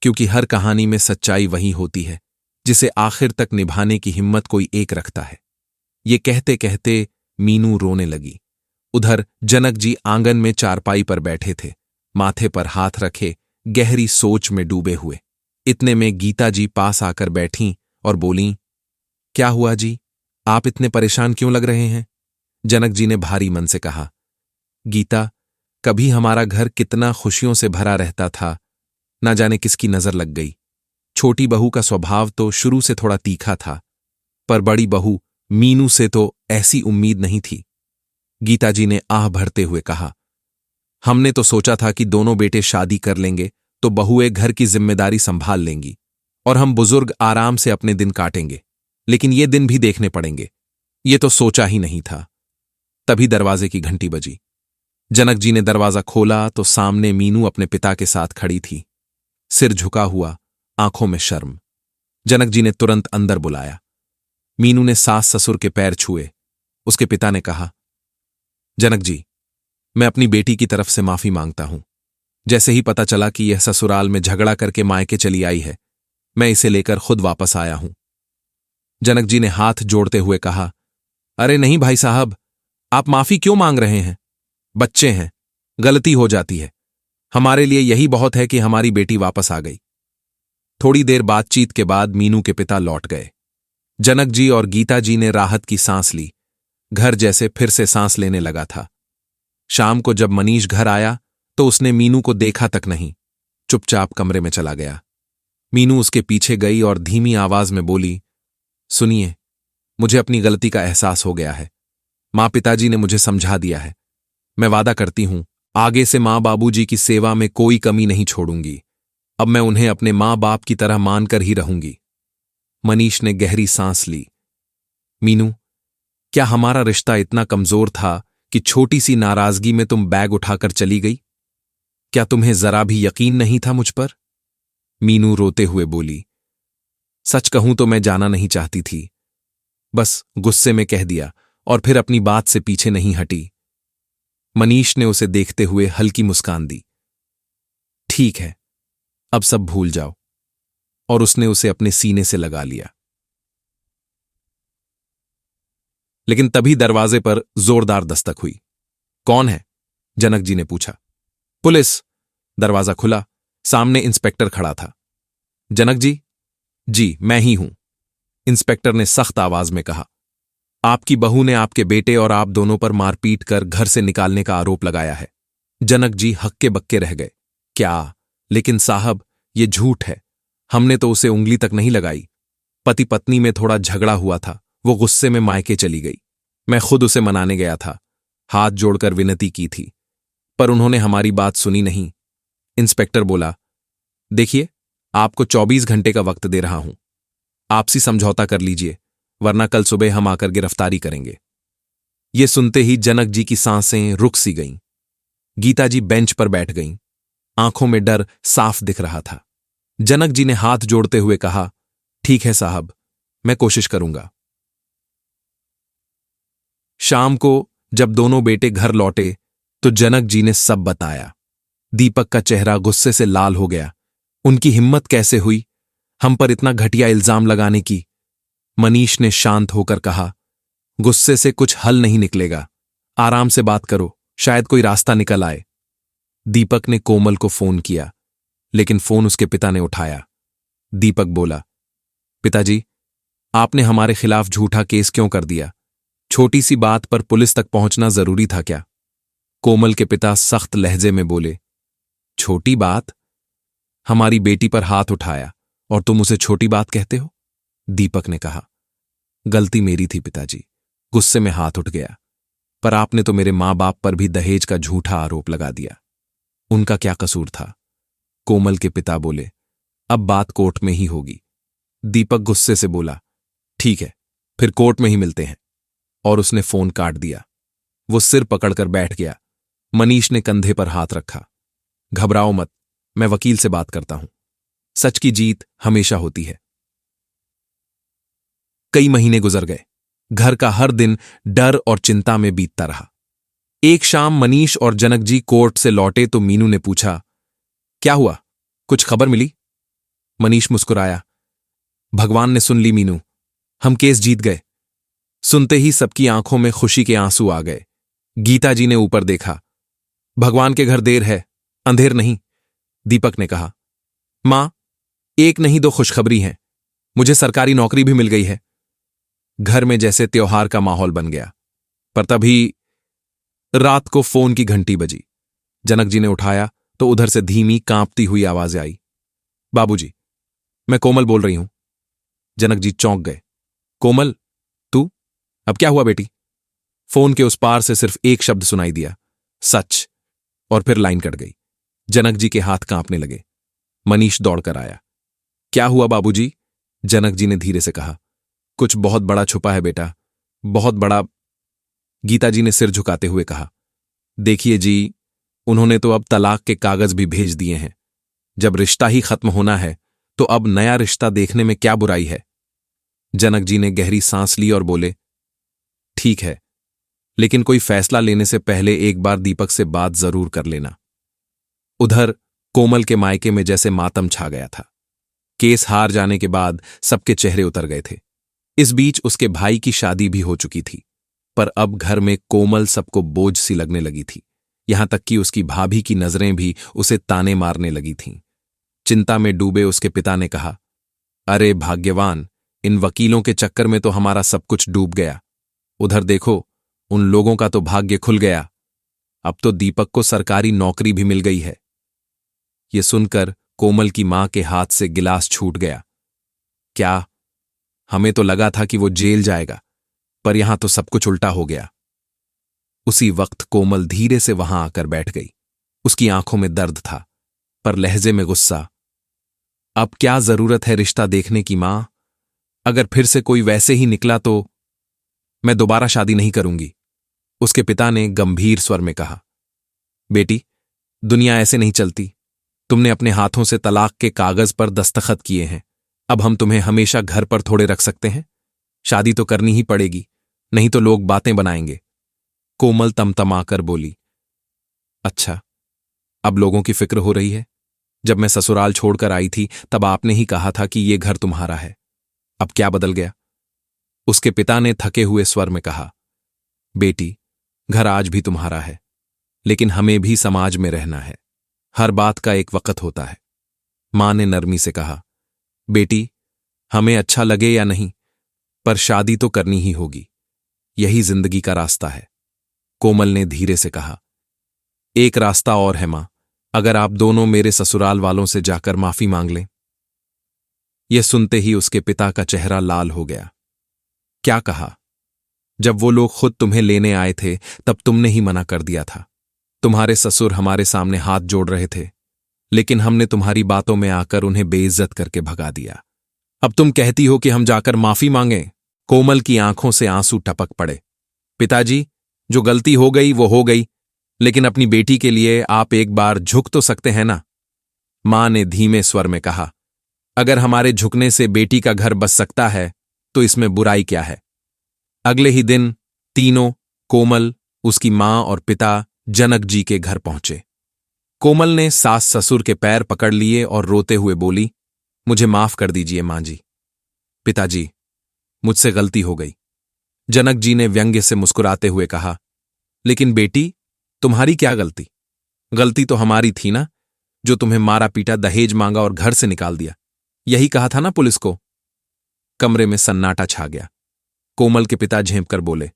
Speaker 1: क्योंकि हर कहानी में सच्चाई वही होती है जिसे आखिर तक निभाने की हिम्मत कोई एक रखता है। ये कहते कहते मीनू रोने लगी। उधर जनक जी आंगन में चारपाई पर बैठे थे, माथे पर हाथ रखे, गहरी सोच में डूबे हुए। इतने में गीता जी पास आकर बैठीं और बोलीं, क्या हुआ जी, आप इतने परेशान क्यों लग रहे हैं? जनक जी ने भारी मन से कहा, गीता, कभी हमारा घर कितना खुशियों से भरा रहता था, ना जाने किसकी नजर लग गई। छोटी बहू का स्वभाव तो शुरू से थोड़ा तीखा था, पर बड़ी बहू मीनू से तो ऐसी उम्मीद नहीं थी। गीता जी ने आह भरते हुए कहा, हमने तो सोचा था कि दोनों बेटे शादी कर लेंगे तो बहुएं घर की जिम्मेदारी संभाल लेंगी और हम बुजुर्ग आराम से अपने दिन काटेंगे, लेकिन ये दिन भी देखने पड़ेंगे। ये तो सोचा ही नहीं था। तभी दरवाजे की घंटी बजी। जनक जी ने दरवाजा खोला तो सामने मीनू अपने पिता के साथ खड़ी थी, सिर झुका हुआ, आंखों में शर्म। जनक जी ने तुरंत अंदर बुलाया। मीनू ने सास ससुर के पैर छुए। उसके पिता ने कहा, जनक जी, मैं अपनी बेटी की तरफ से माफी मांगता हूं। जैसे ही पता चला कि यह ससुराल में झगड़ा करके मायके चली आई है, मैं इसे लेकर खुद वापस आया हूं। जनक जी ने हाथ जोड़ते हुए कहा, अरे नहीं भाई साहब, आप माफी क्यों मांग रहे हैं? बच्चे हैं, गलती हो जाती है। हमारे लिए यही बहुत है कि हमारी बेटी वापस आ गई। थोड़ी देर बातचीत के बाद मीनू के पिता लौट गए। जनक जी और गीता जी ने राहत की सांस ली। घर जैसे फिर से सांस लेने लगा था। शाम को जब मनीष घर आया तो उसने मीनू को देखा तक नहीं, चुपचाप कमरे में चला गया। मीनू उसके पीछे गई और धीमी आवाज में बोली, सुनिए, मुझे अपनी गलती का एहसास हो गया है। माँ पिताजी ने मुझे समझा दिया है। मैं वादा करती हूं, आगे से माँ बाबूजी की सेवा में कोई कमी नहीं छोड़ूंगी। अब मैं उन्हें अपने माँ बाप की तरह मानकर ही रहूंगी। मनीष ने गहरी सांस ली। मीनू, क्या हमारा रिश्ता इतना कमजोर था कि छोटी सी नाराजगी में तुम बैग उठाकर चली गई? क्या तुम्हें जरा भी यकीन नहीं था मुझ पर? मीनू रोते हुए बोली, सच कहूं तो मैं जाना नहीं चाहती थी, बस गुस्से में कह दिया और फिर अपनी बात से पीछे नहीं हटी। मनीष ने उसे देखते हुए हल्की मुस्कान दी। ठीक है, अब सब भूल जाओ, और उसने उसे अपने सीने से लगा लिया। लेकिन तभी दरवाजे पर जोरदार दस्तक हुई। कौन है? जनक जी ने पूछा। पुलिस। दरवाजा खुला, सामने इंस्पेक्टर खड़ा था। जनक जी? जी, मैं ही हूं, इंस्पेक्टर ने सख्त आवाज में कहा। आपकी बहू ने आपके बेटे और आप दोनों पर मारपीट कर घर से निकालने का आरोप लगाया है। जनक जी हक्के बक्के रह गए। क्या? लेकिन साहब, ये झूठ है। हमने तो उसे उंगली तक नहीं लगाई। पति पत्नी में थोड़ा झगड़ा हुआ था, वो गुस्से में मायके चली गई। मैं खुद उसे मनाने गया था, हाथ जोड़कर विनती की थी, पर उन्होंने हमारी बात सुनी नहीं। इंस्पेक्टर बोला, देखिए, आपको 24 घंटे का वक्त दे रहा हूं, आपसी समझौता कर लीजिए, वरना कल सुबह हम आकर गिरफ्तारी करेंगे। ये सुनते ही जनक जी की सांसें रुक सी गईं। गीता जी बेंच पर बैठ गईं, आंखों में डर साफ दिख रहा था। जनक जी ने हाथ जोड़ते हुए कहा, ठीक है साहब, मैं कोशिश करूंगा। शाम को जब दोनों बेटे घर लौटे तो जनक जी ने सब बताया। दीपक का चेहरा गुस्से से लाल हो गया। उनकी हिम्मत कैसे हुई हम पर इतना घटिया इल्जाम लगाने की? मनीष ने शांत होकर कहा, गुस्से से कुछ हल नहीं निकलेगा, आराम से बात करो, शायद कोई रास्ता निकल आए। दीपक ने कोमल को फोन किया, लेकिन फोन उसके पिता ने उठाया। दीपक बोला, पिताजी, आपने हमारे खिलाफ झूठा केस क्यों कर दिया? छोटी सी बात पर पुलिस तक पहुंचना जरूरी था क्या? कोमल के पिता सख्त लहजे में बोले, छोटी बात? हमारी बेटी पर हाथ उठाया और तुम उसे छोटी बात कहते हो? दीपक ने कहा, गलती मेरी थी पिताजी, गुस्से में हाथ उठ गया, पर आपने तो मेरे मां बाप पर भी दहेज का झूठा आरोप लगा दिया। उनका क्या कसूर था? कोमल के पिता बोले, अब बात कोर्ट में ही होगी। दीपक गुस्से से बोला, ठीक है, फिर कोर्ट में ही मिलते हैं, और उसने फोन काट दिया। वो सिर पकड़कर बैठ गया। मनीष ने कंधे पर हाथ रखा। घबराओ मत, मैं वकील से बात करता हूं, सच की जीत हमेशा होती है। कई महीने गुजर गए। घर का हर दिन डर और चिंता में बीतता रहा। एक शाम मनीष और जनक जी कोर्ट से लौटे तो मीनू ने पूछा, क्या हुआ, कुछ खबर मिली? मनीष मुस्कुराया, भगवान ने सुन ली मीनू, हम केस जीत गए। सुनते ही सबकी आंखों में खुशी के आंसू आ गए। गीता जी ने ऊपर देखा, भगवान के घर देर है, अंधेर नहीं। दीपक ने कहा, मां, एक नहीं दो खुशखबरी है, मुझे सरकारी नौकरी भी मिल गई है। घर में जैसे त्योहार का माहौल बन गया। पर तभी रात को फोन की घंटी बजी। जनक जी ने उठाया तो उधर से धीमी कांपती हुई आवाज आई, बाबूजी, मैं कोमल बोल रही हूं। जनक जी चौंक गए। कोमल, तू? अब क्या हुआ बेटी? फोन के उस पार से सिर्फ एक शब्द सुनाई दिया, सच, और फिर लाइन कट गई। जनक जी के हाथ कांपने लगे। मनीष दौड़कर आया। क्या हुआ बाबूजी? जनक जी ने धीरे से कहा, कुछ बहुत बड़ा छुपा है बेटा, बहुत बड़ा। गीता जी ने सिर झुकाते हुए कहा, देखिए जी, उन्होंने तो अब तलाक के कागज भी भेज दिए हैं। जब रिश्ता ही खत्म होना है तो अब नया रिश्ता देखने में क्या बुराई है? जनक जी ने गहरी सांस ली और बोले, ठीक है, लेकिन कोई फैसला लेने से पहले एक बार दीपक से बात जरूर कर लेना। उधर कोमल के मायके में जैसे मातम छा गया था। केस हार जाने के बाद सबके चेहरे उतर गए थे। इस बीच उसके भाई की शादी भी हो चुकी थी, पर अब घर में कोमल सबको बोझ सी लगने लगी थी। यहां तक कि उसकी भाभी की नजरें भी उसे ताने मारने लगी थीं। चिंता में डूबे उसके पिता ने कहा, अरे भाग्यवान, इन वकीलों के चक्कर में तो हमारा सब कुछ डूब गया। उधर देखो, उन लोगों का तो भाग्य खुल गया। अब तो दीपक को सरकारी नौकरी भी मिल गई है। ये सुनकर कोमल की मां के हाथ से गिलास छूट गया। क्या? हमें तो लगा था कि वो जेल जाएगा, पर यहां तो सब कुछ उल्टा हो गया। उसी वक्त कोमल धीरे से वहां आकर बैठ गई। उसकी आंखों में दर्द था, पर लहजे में गुस्सा। अब क्या जरूरत है रिश्ता देखने की मां? अगर फिर से कोई वैसे ही निकला तो मैं दोबारा शादी नहीं करूंगी, उसके पिता ने गंभीर स्वर में कहा। बेटी, दुनिया ऐसे नहीं चलती। तुमने अपने हाथों से तलाक के कागज पर दस्तखत किए हैं। अब हम तुम्हें हमेशा घर पर थोड़े रख सकते हैं? शादी तो करनी ही पड़ेगी, नहीं तो लोग बातें बनाएंगे। कोमल तमतमाकर बोली। अच्छा, अब लोगों की फिक्र हो रही है? जब मैं ससुराल छोड़कर आई थी तब आपने ही कहा था कि ये घर तुम्हारा है। अब क्या बदल गया? उसके पिता ने थके हुए स्वर में कहा। बेटी, घर आज भी तुम्हारा है, लेकिन हमें भी समाज में रहना है। हर बात का एक वक्त होता है। मां ने नरमी से कहा। बेटी, हमें अच्छा लगे या नहीं, पर शादी तो करनी ही होगी। यही जिंदगी का रास्ता है। कोमल ने धीरे से कहा। एक रास्ता और है मां, अगर आप दोनों मेरे ससुराल वालों से जाकर माफी मांग लें। यह सुनते ही उसके पिता का चेहरा लाल हो गया। क्या कहा? जब वो लोग खुद तुम्हें लेने आए थे तब तुमने ही मना कर दिया था। तुम्हारे ससुर हमारे सामने हाथ जोड़ रहे थे, लेकिन हमने तुम्हारी बातों में आकर उन्हें बेइज्जत करके भगा दिया। अब तुम कहती हो कि हम जाकर माफी मांगें? कोमल की आंखों से आंसू टपक पड़े। पिताजी, जो गलती हो गई वो हो गई, लेकिन अपनी बेटी के लिए आप एक बार झुक तो सकते हैं ना? मां ने धीमे स्वर में कहा। अगर हमारे झुकने से बेटी का घर बस सकता है तो इसमें बुराई क्या है? अगले ही दिन तीनों, कोमल, उसकी मां और पिता, जनक जी के घर पहुंचे। कोमल ने सास ससुर के पैर पकड़ लिए और रोते हुए बोली, मुझे माफ कर दीजिए मां जी। पिताजी, मुझसे गलती हो गई। जनक जी ने व्यंग्य से मुस्कुराते हुए कहा। लेकिन बेटी, तुम्हारी क्या गलती? गलती तो हमारी थी ना, जो तुम्हें मारा पीटा, दहेज मांगा और घर से निकाल दिया। यही कहा था ना पुलिस को? कमरे में सन्नाटा छा गया। कोमल के पिता झेंप कर बोले,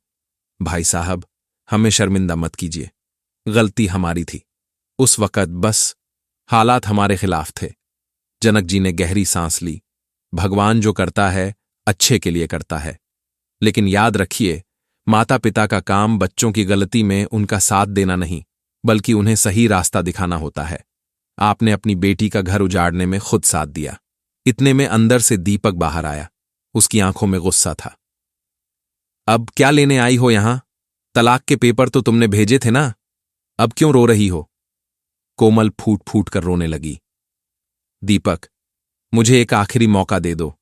Speaker 1: भाई साहब, हमें शर्मिंदा मत कीजिए। गलती हमारी थी। उस वक़्त बस हालात हमारे खिलाफ थे। जनक जी ने गहरी सांस ली। भगवान जो करता है अच्छे के लिए करता है, लेकिन याद रखिए, माता पिता का काम बच्चों की गलती में उनका साथ देना नहीं, बल्कि उन्हें सही रास्ता दिखाना होता है। आपने अपनी बेटी का घर उजाड़ने में खुद साथ दिया। इतने में अंदर से दीपक बाहर आया। उसकी आंखों में गुस्सा था। अब क्या लेने आई हो यहां? तलाक के पेपर तो तुमने भेजे थे ना? अब क्यों रो रही हो? कोमल फूट फूट कर रोने लगी। दीपक, मुझे एक आखिरी मौका दे दो,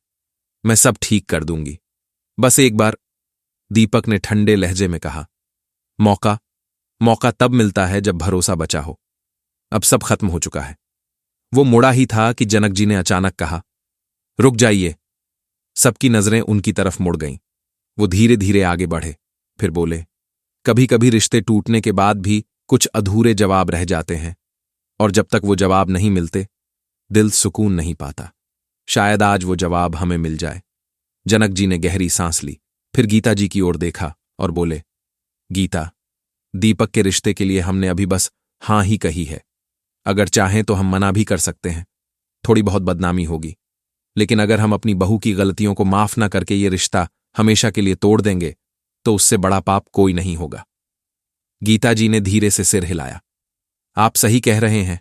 Speaker 1: मैं सब ठीक कर दूंगी। बस एक बार। दीपक ने ठंडे लहजे में कहा। मौका? मौका तब मिलता है जब भरोसा बचा हो। अब सब खत्म हो चुका है। वो मुड़ा ही था कि जनक जी ने अचानक कहा, रुक जाइए। सबकी नजरें उनकी तरफ मुड़ गईं। वो धीरे धीरे आगे बढ़े, फिर बोले, कभी कभी रिश्ते टूटने के बाद भी कुछ अधूरे जवाब रह जाते हैं, और जब तक वो जवाब नहीं मिलते, दिल सुकून नहीं पाता। शायद आज वो जवाब हमें मिल जाए। जनक जी ने गहरी सांस ली, फिर गीता जी की ओर देखा और बोले, गीता, दीपक के रिश्ते के लिए हमने अभी बस हां ही कही है। अगर चाहें तो हम मना भी कर सकते हैं। थोड़ी बहुत बदनामी होगी, लेकिन अगर हम अपनी बहू की गलतियों को माफ न करके ये रिश्ता हमेशा के लिए तोड़ देंगे, तो उससे बड़ा पाप कोई नहीं होगा। गीता जी ने धीरे से सिर हिलाया। आप सही कह रहे हैं,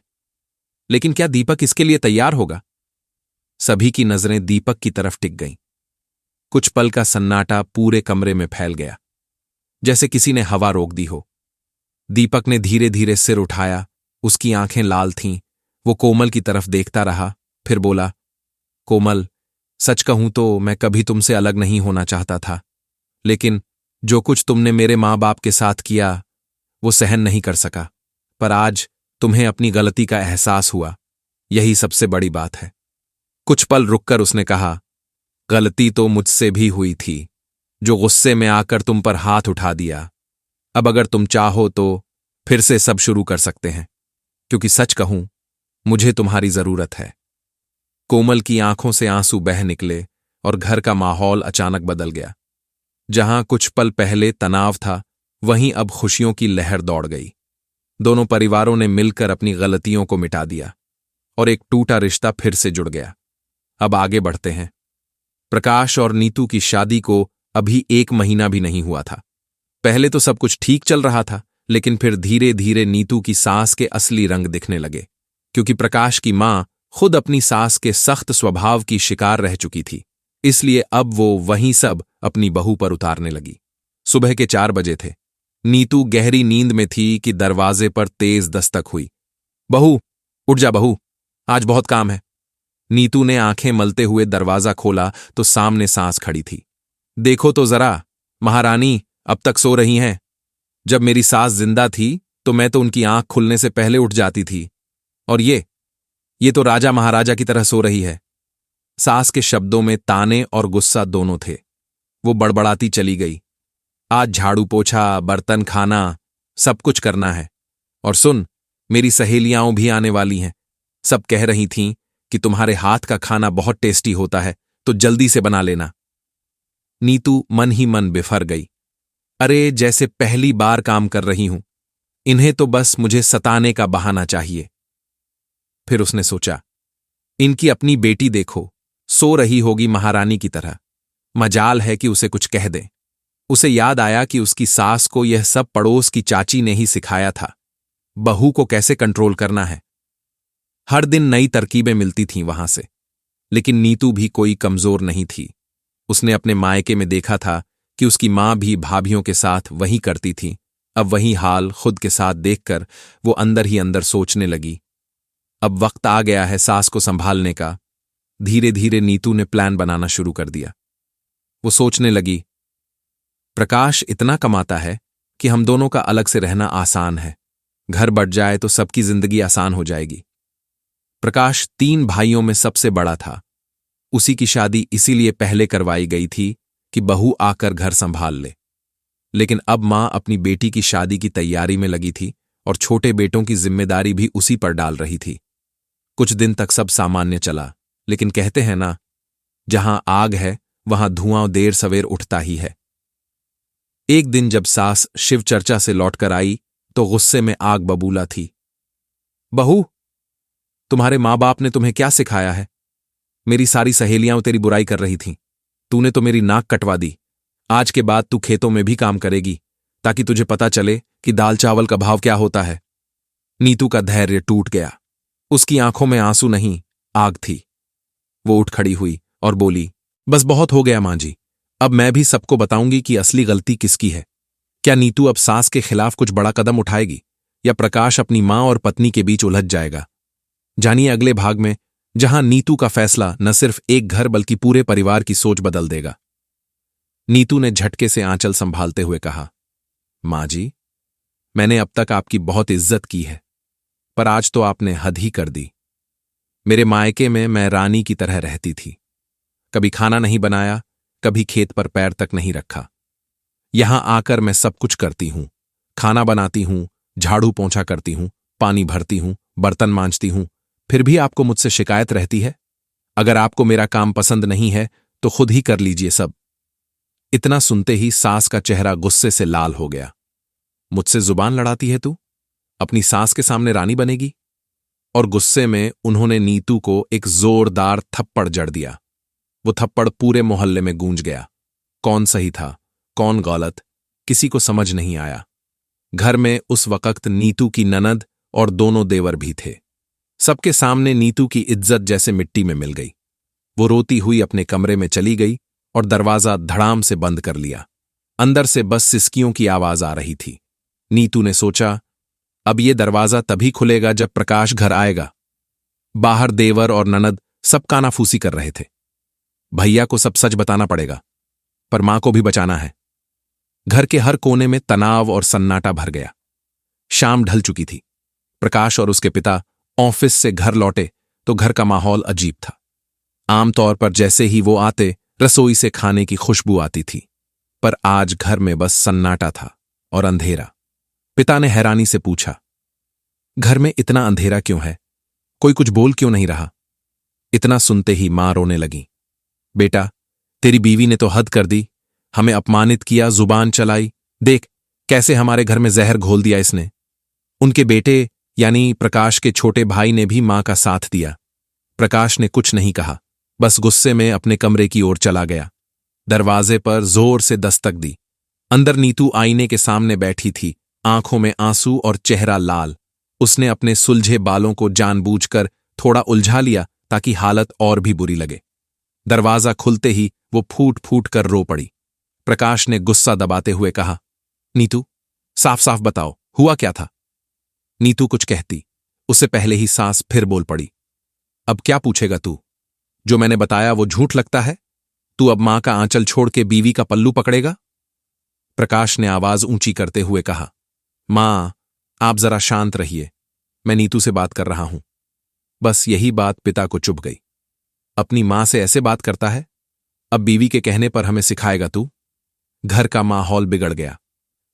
Speaker 1: लेकिन क्या दीपक इसके लिए तैयार होगा? सभी की नजरें दीपक की तरफ टिक गईं। कुछ पल का सन्नाटा पूरे कमरे में फैल गया, जैसे किसी ने हवा रोक दी हो। दीपक ने धीरे धीरे सिर उठाया। उसकी आंखें लाल थीं। वो कोमल की तरफ देखता रहा, फिर बोला, कोमल, सच कहूं तो मैं कभी तुमसे अलग नहीं होना चाहता था, लेकिन जो कुछ तुमने मेरे मां बाप के साथ किया वो सहन नहीं कर सका। पर आज तुम्हें अपनी गलती का एहसास हुआ, यही सबसे बड़ी बात है। कुछ पल रुककर उसने कहा, गलती तो मुझसे भी हुई थी, जो गुस्से में आकर तुम पर हाथ उठा दिया। अब अगर तुम चाहो तो फिर से सब शुरू कर सकते हैं, क्योंकि सच कहूं, मुझे तुम्हारी जरूरत है। कोमल की आंखों से आंसू बह निकले और घर का माहौल अचानक बदल गया। जहां कुछ पल पहले तनाव था, वहीं अब खुशियों की लहर दौड़ गई। दोनों परिवारों ने मिलकर अपनी गलतियों को मिटा दिया और एक टूटा रिश्ता फिर से जुड़ गया। अब आगे बढ़ते हैं। प्रकाश और नीतू की शादी को अभी 1 महीना भी नहीं हुआ था। पहले तो सब कुछ ठीक चल रहा था, लेकिन फिर धीरे धीरे नीतू की सास के असली रंग दिखने लगे, क्योंकि प्रकाश की मां खुद अपनी सास के सख्त स्वभाव की शिकार रह चुकी थी। इसलिए अब वो वहीं सब अपनी बहू पर उतारने लगी। सुबह के 4 बजे थे। नीतू गहरी नींद में थी कि दरवाजे पर तेज दस्तक हुई। बहू, उठ जा बहू, आज बहुत काम है। नीतू ने आंखें मलते हुए दरवाजा खोला तो सामने सास खड़ी थी। देखो तो जरा, महारानी अब तक सो रही हैं। जब मेरी सास जिंदा थी तो मैं तो उनकी आंख खुलने से पहले उठ जाती थी, और ये तो राजा महाराजा की तरह सो रही है। सास के शब्दों में ताने और गुस्सा दोनों थे। वो बड़बड़ाती चली गई। आज झाड़ू पोछा, बर्तन खाना, सब कुछ करना है। और सुन, मेरी सहेलियां भी आने वाली हैं। सब कह रही थीं कि तुम्हारे हाथ का खाना बहुत टेस्टी होता है, तो जल्दी से बना लेना। नीतू मन ही मन बिफर गई। अरे, जैसे पहली बार काम कर रही हूं। इन्हें तो बस मुझे सताने का बहाना चाहिए। फिर उसने सोचा, इनकी अपनी बेटी देखो, सो रही होगी महारानी की तरह। मजाल है कि उसे कुछ कह दें। उसे याद आया कि उसकी सास को यह सब पड़ोस की चाची ने ही सिखाया था, बहू को कैसे कंट्रोल करना है। हर दिन नई तरकीबें मिलती थीं वहां से, लेकिन नीतू भी कोई कमजोर नहीं थी। उसने अपने मायके में देखा था कि उसकी मां भी भाभियों के साथ वही करती थी। अब वही हाल खुद के साथ देखकर वो अंदर ही अंदर सोचने लगी, अब वक्त आ गया है सास को संभालने का। धीरे धीरे नीतू ने प्लान बनाना शुरू कर दिया। वो सोचने लगी, प्रकाश इतना कमाता है कि हम दोनों का अलग से रहना आसान है। घर बढ़ जाए तो सबकी जिंदगी आसान हो जाएगी। प्रकाश 3 भाइयों में सबसे बड़ा था। उसी की शादी इसीलिए पहले करवाई गई थी कि बहू आकर घर संभाल ले। लेकिन अब मां अपनी बेटी की शादी की तैयारी में लगी थी और छोटे बेटों की जिम्मेदारी भी उसी पर डाल रही थी। कुछ दिन तक सब सामान्य चला, लेकिन कहते हैं ना, जहां आग है वहां धुआं देर सवेर उठता ही है। एक दिन जब सास शिव चर्चा से लौटकर आई तो गुस्से में आग बबूला थी। बहू, तुम्हारे मां बाप ने तुम्हें क्या सिखाया है? मेरी सारी सहेलियां तेरी बुराई कर रही थीं। तूने तो मेरी नाक कटवा दी। आज के बाद तू खेतों में भी काम करेगी, ताकि तुझे पता चले कि दाल चावल का भाव क्या होता है। नीतू का धैर्य टूट गया। उसकी आंखों में आंसू नहीं, आग थी। वो उठ खड़ी हुई और बोली, बस बहुत हो गया मां जी। अब मैं भी सबको बताऊंगी कि असली गलती किसकी है। क्या नीतू अब सास के खिलाफ कुछ बड़ा कदम उठाएगी, या प्रकाश अपनी मां और पत्नी के बीच उलझ जाएगा? जानिए अगले भाग में, जहां नीतू का फैसला न सिर्फ एक घर बल्कि पूरे परिवार की सोच बदल देगा। नीतू ने झटके से आंचल संभालते हुए कहा, मां जी, मैंने अब तक आपकी बहुत इज्जत की है, पर आज तो आपने हद ही कर दी। मेरे मायके में मैं रानी की तरह रहती थी। कभी खाना नहीं बनाया, कभी खेत पर पैर तक नहीं रखा। यहां आकर मैं सब कुछ करती हूं, खाना बनाती हूं, झाड़ू पोंछा करती हूं, पानी भरती हूं, बर्तन मांजती हूं, फिर भी आपको मुझसे शिकायत रहती है। अगर आपको मेरा काम पसंद नहीं है तो खुद ही कर लीजिए सब। इतना सुनते ही सास का चेहरा गुस्से से लाल हो गया। मुझसे जुबान लड़ाती है तू? अपनी सास के सामने रानी बनेगी? और गुस्से में उन्होंने नीतू को एक जोरदार थप्पड़ जड़ दिया। वो थप्पड़ पूरे मोहल्ले में गूंज गया। कौन सही था, कौन गलत, किसी को समझ नहीं आया। घर में उस वक्त नीतू की ननद और दोनों देवर भी थे। सबके सामने नीतू की इज्जत जैसे मिट्टी में मिल गई। वो रोती हुई अपने कमरे में चली गई और दरवाजा धड़ाम से बंद कर लिया। अंदर से बस सिसकियों की आवाज आ रही थी। नीतू ने सोचा, अब ये दरवाजा तभी खुलेगा जब प्रकाश घर आएगा। बाहर देवर और ननद सब कानाफूसी कर रहे थे। भैया को सब सच बताना पड़ेगा, पर मां को भी बचाना है। घर के हर कोने में तनाव और सन्नाटा भर गया। शाम ढल चुकी थी। प्रकाश और उसके पिता ऑफिस से घर लौटे तो घर का माहौल अजीब था। आमतौर पर जैसे ही वो आते, रसोई से खाने की खुशबू आती थी, पर आज घर में बस सन्नाटा था और अंधेरा। पिता ने हैरानी से पूछा, घर में इतना अंधेरा क्यों है? कोई कुछ बोल क्यों नहीं रहा? इतना सुनते ही मां रोने लगी। बेटा, तेरी बीवी ने तो हद कर दी, हमें अपमानित किया, जुबान चलाई। देख, कैसे हमारे घर में जहर घोल दिया इसने। उनके बेटे यानी प्रकाश के छोटे भाई ने भी मां का साथ दिया। प्रकाश ने कुछ नहीं कहा, बस गुस्से में अपने कमरे की ओर चला गया। दरवाजे पर जोर से दस्तक दी। अंदर नीतू आईने के सामने बैठी थी, आंखों में आंसू और चेहरा लाल। उसने अपने सुलझे बालों को जानबूझकर थोड़ा उलझा लिया ताकि हालत और भी बुरी लगे। दरवाजा खुलते ही वो फूट फूट कर रो पड़ी। प्रकाश ने गुस्सा दबाते हुए कहा, नीतू, साफ साफ बताओ, हुआ क्या था। नीतू कुछ कहती, उससे पहले ही सांस फिर बोल पड़ी। अब क्या पूछेगा तू? जो मैंने बताया वो झूठ लगता है? तू अब मां का आंचल छोड़ के बीवी का पल्लू पकड़ेगा? प्रकाश ने आवाज ऊंची करते हुए कहा, मां, आप जरा शांत रहिए, मैं नीतू से बात कर रहा हूं। बस यही बात पिता को चुभ गई। अपनी मां से ऐसे बात करता है? अब बीवी के कहने पर हमें सिखाएगा तू? घर का माहौल बिगड़ गया।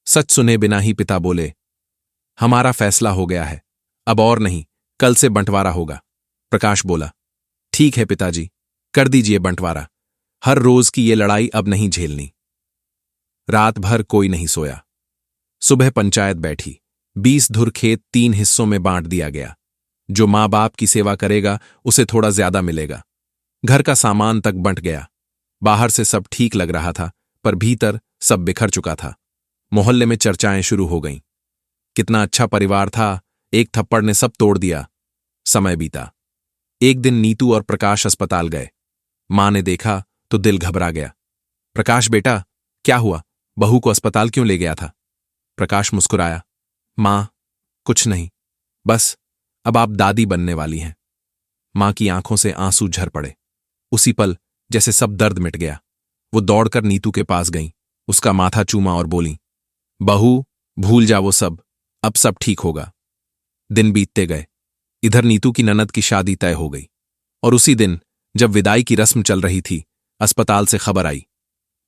Speaker 1: सच सुने बिना ही पिता बोले, हमारा फैसला हो गया है, अब और नहीं, कल से बंटवारा होगा। प्रकाश बोला, ठीक है पिताजी, कर दीजिए बंटवारा। हर रोज की ये लड़ाई अब नहीं झेलनी। रात भर कोई नहीं सोया। सुबह पंचायत बैठी। 20 धुर खेत 3 हिस्सों में बांट दिया गया। जो मां बाप की सेवा करेगा उसे थोड़ा ज्यादा मिलेगा। घर का सामान तक बंट गया। बाहर से सब ठीक लग रहा था, पर भीतर सब बिखर चुका था। मोहल्ले में चर्चाएं शुरू हो गईं। कितना अच्छा परिवार था, एक थप्पड़ ने सब तोड़ दिया। समय बीता। एक दिन नीतू और प्रकाश अस्पताल गए। मां ने देखा तो दिल घबरा गया। प्रकाश बेटा, क्या हुआ? बहू को अस्पताल क्यों ले गया था? प्रकाश मुस्कुराया, मां, कुछ नहीं, बस अब आप दादी बनने वाली हैं। मां की आंखों से आंसू झर पड़े। उसी पल जैसे सब दर्द मिट गया। वो दौड़कर नीतू के पास गईं, उसका माथा चूमा और बोली, बहू, भूल जा वो अब सब ठीक होगा। दिन बीतते गए। इधर नीतू की ननद की शादी तय हो गई, और उसी दिन जब विदाई की रस्म चल रही थी, अस्पताल से खबर आई,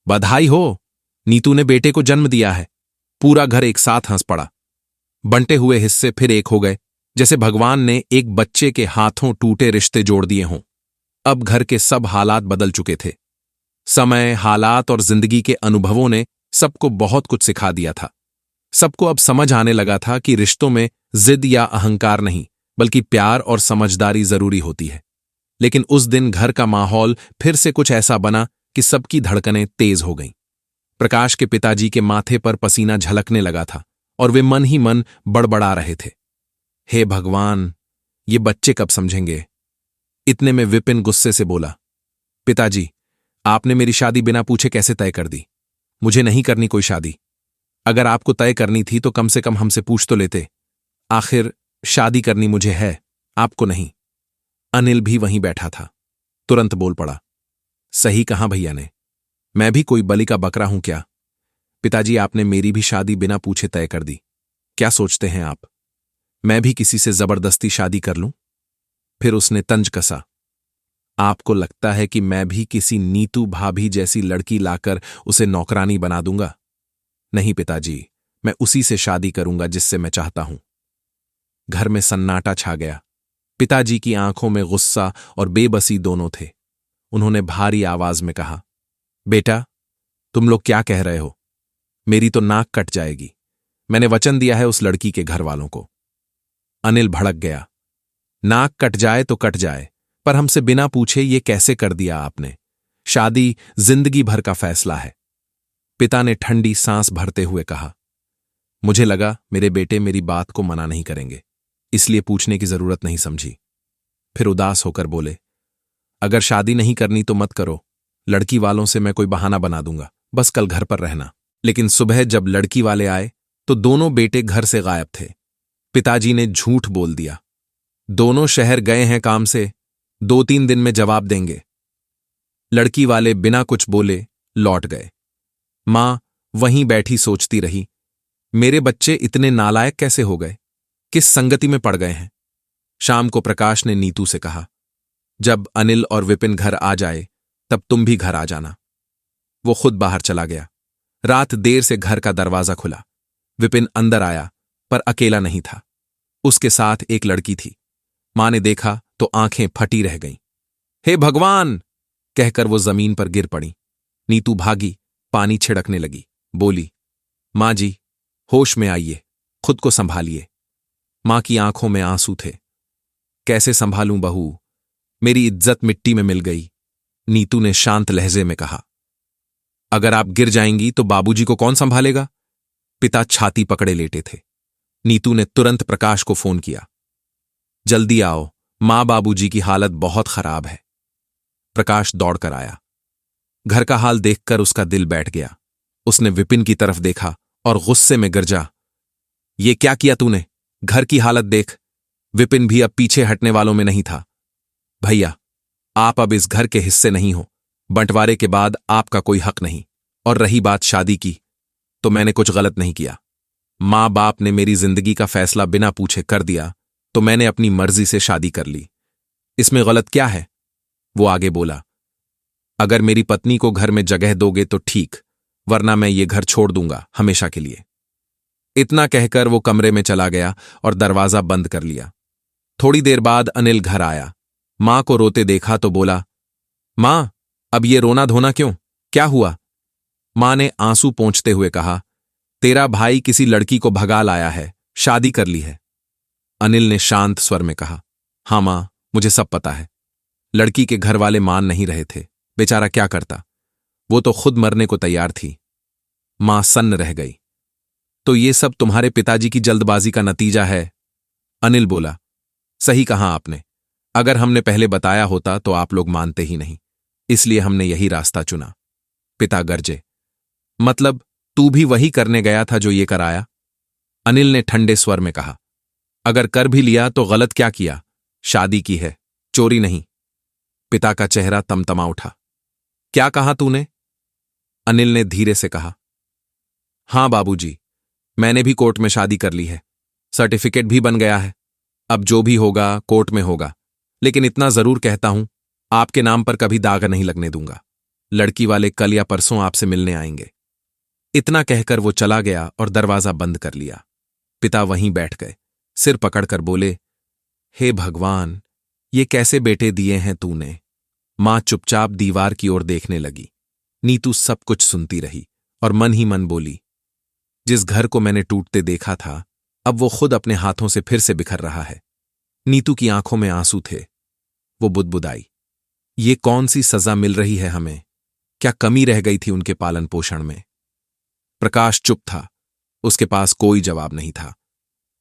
Speaker 1: बधाई हो, नीतू ने बेटे को जन्म दिया है। पूरा घर एक साथ हंस पड़ा। बंटे हुए हिस्से फिर एक हो गए, जैसे भगवान ने एक बच्चे के हाथों टूटे रिश्ते जोड़ दिए हों। अब घर के सब हालात बदल चुके थे। समय, हालात और जिंदगी के अनुभवों ने सबको बहुत कुछ सिखा दिया था। सबको अब समझ आने लगा था कि रिश्तों में जिद या अहंकार नहीं, बल्कि प्यार और समझदारी जरूरी होती है। लेकिन उस दिन घर का माहौल फिर से कुछ ऐसा बना कि सबकी धड़कनें तेज हो गईं। प्रकाश के पिताजी के माथे पर पसीना झलकने लगा था और वे मन ही मन बड़बड़ा रहे थे, हे भगवान, ये बच्चे कब समझेंगे। इतने में विपिन गुस्से से बोला, पिताजी, आपने मेरी शादी बिना पूछे कैसे तय कर दी? मुझे नहीं करनी कोई शादी। अगर आपको तय करनी थी तो कम से कम हमसे पूछ तो लेते। आखिर शादी करनी मुझे है, आपको नहीं। अनिल भी वहीं बैठा था। तुरंत बोल पड़ा, सही कहा भैया ने, मैं भी कोई बलि का बकरा हूं क्या? पिताजी, आपने मेरी भी शादी बिना पूछे तय कर दी। क्या सोचते हैं आप, मैं भी किसी से जबरदस्ती शादी कर लूं? फिर उसने तंज कसा, आपको लगता है कि मैं भी किसी नीतू भाभी जैसी लड़की लाकर उसे नौकरानी बना दूंगा? नहीं पिताजी, मैं उसी से शादी करूंगा जिससे मैं चाहता हूं। घर में सन्नाटा छा गया। पिताजी की आंखों में गुस्सा और बेबसी दोनों थे। उन्होंने भारी आवाज में कहा, बेटा, तुम लोग क्या कह रहे हो? मेरी तो नाक कट जाएगी। मैंने वचन दिया है उस लड़की के घर वालों को। अनिल भड़क गया, नाक कट जाए तो कट जाए, पर हमसे बिना पूछे ये कैसे कर दिया आपने? शादी जिंदगी भर का फैसला है। पिता ने ठंडी सांस भरते हुए कहा, मुझे लगा मेरे बेटे मेरी बात को मना नहीं करेंगे, इसलिए पूछने की जरूरत नहीं समझी। फिर उदास होकर बोले, अगर शादी नहीं करनी तो मत करो, लड़की वालों से मैं कोई बहाना बना दूंगा, बस कल घर पर रहना। लेकिन सुबह जब लड़की वाले आए तो दोनों बेटे घर से गायब थे। पिताजी ने झूठ बोल दिया, दोनों शहर गए हैं काम से, 2-3 दिन में जवाब देंगे। लड़की वाले बिना कुछ बोले लौट गए। मां वहीं बैठी सोचती रही, मेरे बच्चे इतने नालायक कैसे हो गए? किस संगति में पड़ गए हैं? शाम को प्रकाश ने नीतू से कहा, जब अनिल और विपिन घर आ जाए तब तुम भी घर आ जाना। वो खुद बाहर चला गया। रात देर से घर का दरवाजा खुला। विपिन अंदर आया, पर अकेला नहीं था। उसके साथ एक लड़की थी। मां ने देखा तो आंखें फटी रह गईं। हे भगवान, कहकर वो जमीन पर गिर पड़ी। नीतू भागी, पानी छिड़कने लगी, बोली, मां जी, होश में आइए, खुद को संभालिए। मां की आंखों में आंसू थे। कैसे संभालूं बहू, मेरी इज्जत मिट्टी में मिल गई, नीतू ने शांत लहजे में कहा। अगर आप गिर जाएंगी तो बाबूजी को कौन संभालेगा? पिता छाती पकड़े लेटे थे। नीतू ने तुरंत प्रकाश को फोन किया। जल्दी आओ, मां बाबूजी की हालत बहुत खराब है। प्रकाश दौड़कर आया। घर का हाल देखकर उसका दिल बैठ गया। उसने विपिन की तरफ देखा और गुस्से में गरजा, ये क्या किया तूने? घर की हालत देख। विपिन भी अब पीछे हटने वालों में नहीं था। भैया, आप अब इस घर के हिस्से नहीं हो। बंटवारे के बाद आपका कोई हक नहीं। और रही बात शादी की, तो मैंने कुछ गलत नहीं किया। मां बाप ने मेरी जिंदगी का फैसला बिना पूछे कर दिया, तो मैंने अपनी मर्जी से शादी कर ली। इसमें गलत क्या है? वो आगे बोला, अगर मेरी पत्नी को घर में जगह दोगे तो ठीक, वरना मैं ये घर छोड़ दूंगा हमेशा के लिए। इतना कहकर वो कमरे में चला गया और दरवाजा बंद कर लिया। थोड़ी देर बाद अनिल घर आया। मां को रोते देखा तो बोला, मां, अब ये रोना धोना क्यों? क्या हुआ? मां ने आंसू पोंछते हुए कहा, तेरा भाई किसी लड़की को भगा लाया है, शादी कर ली है। अनिल ने शांत स्वर में कहा, हां मां, मुझे सब पता है। लड़की के घर वाले मान नहीं रहे थे। बेचारा क्या करता, वो तो खुद मरने को तैयार थी। मां सन्न रह गई। तो ये सब तुम्हारे पिताजी की जल्दबाजी का नतीजा है? अनिल बोला, सही कहा आपने। अगर हमने पहले बताया होता तो आप लोग मानते ही नहीं, इसलिए हमने यही रास्ता चुना। पिता गरजे, मतलब तू भी वही करने गया था जो ये कराया? अनिल ने ठंडे स्वर में कहा, अगर कर भी लिया तो गलत क्या किया? शादी की है, चोरी नहीं। पिता का चेहरा तमतमा उठा। क्या कहा तूने? अनिल ने धीरे से कहा, हां बाबूजी, मैंने भी कोर्ट में शादी कर ली है, सर्टिफिकेट भी बन गया है। अब जो भी होगा कोर्ट में होगा, लेकिन इतना जरूर कहता हूं, आपके नाम पर कभी दाग नहीं लगने दूंगा। लड़की वाले कल या परसों आपसे मिलने आएंगे। इतना कहकर वो चला गया और दरवाजा बंद कर लिया। पिता वहीं बैठ गए, सिर पकड़कर बोले, हे भगवान, ये कैसे बेटे दिए हैं तूने? मां चुपचाप दीवार की ओर देखने लगी। नीतू सब कुछ सुनती रही और मन ही मन बोली, जिस घर को मैंने टूटते देखा था, अब वो खुद अपने हाथों से फिर से बिखर रहा है। नीतू की आंखों में आंसू थे। वो बुदबुदाई, ये कौन सी सजा मिल रही है हमें? क्या कमी रह गई थी उनके पालन पोषण में? प्रकाश चुप था, उसके पास कोई जवाब नहीं था।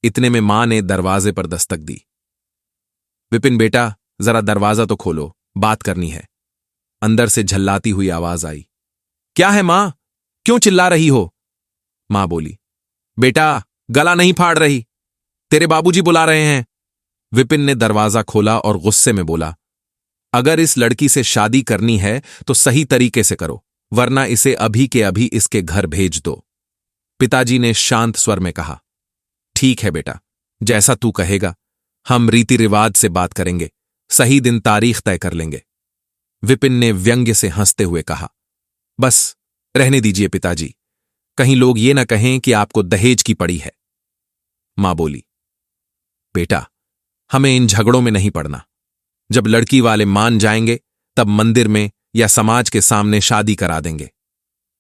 Speaker 1: इतने में मां ने दरवाजे पर दस्तक दी। विपिन बेटा, जरा दरवाजा तो खोलो, बात करनी है। अंदर से झल्लाती हुई आवाज आई। क्या है मां, क्यों चिल्ला रही हो? मां बोली, बेटा, गला नहीं फाड़ रही, तेरे बाबूजी बुला रहे हैं। विपिन ने दरवाजा खोला और गुस्से में बोला, अगर इस लड़की से शादी करनी है तो सही तरीके से करो, वरना इसे अभी के अभी इसके घर भेज दो। पिताजी ने शांत स्वर में कहा, ठीक है बेटा, जैसा तू कहेगा। हम रीति रिवाज से बात करेंगे, सही दिन तारीख तय कर लेंगे। विपिन ने व्यंग्य से हंसते हुए कहा, बस रहने दीजिए पिताजी, कहीं लोग ये न कहें कि आपको दहेज की पड़ी है। मां बोली, बेटा, हमें इन झगड़ों में नहीं पड़ना। जब लड़की वाले मान जाएंगे तब मंदिर में या समाज के सामने शादी करा देंगे।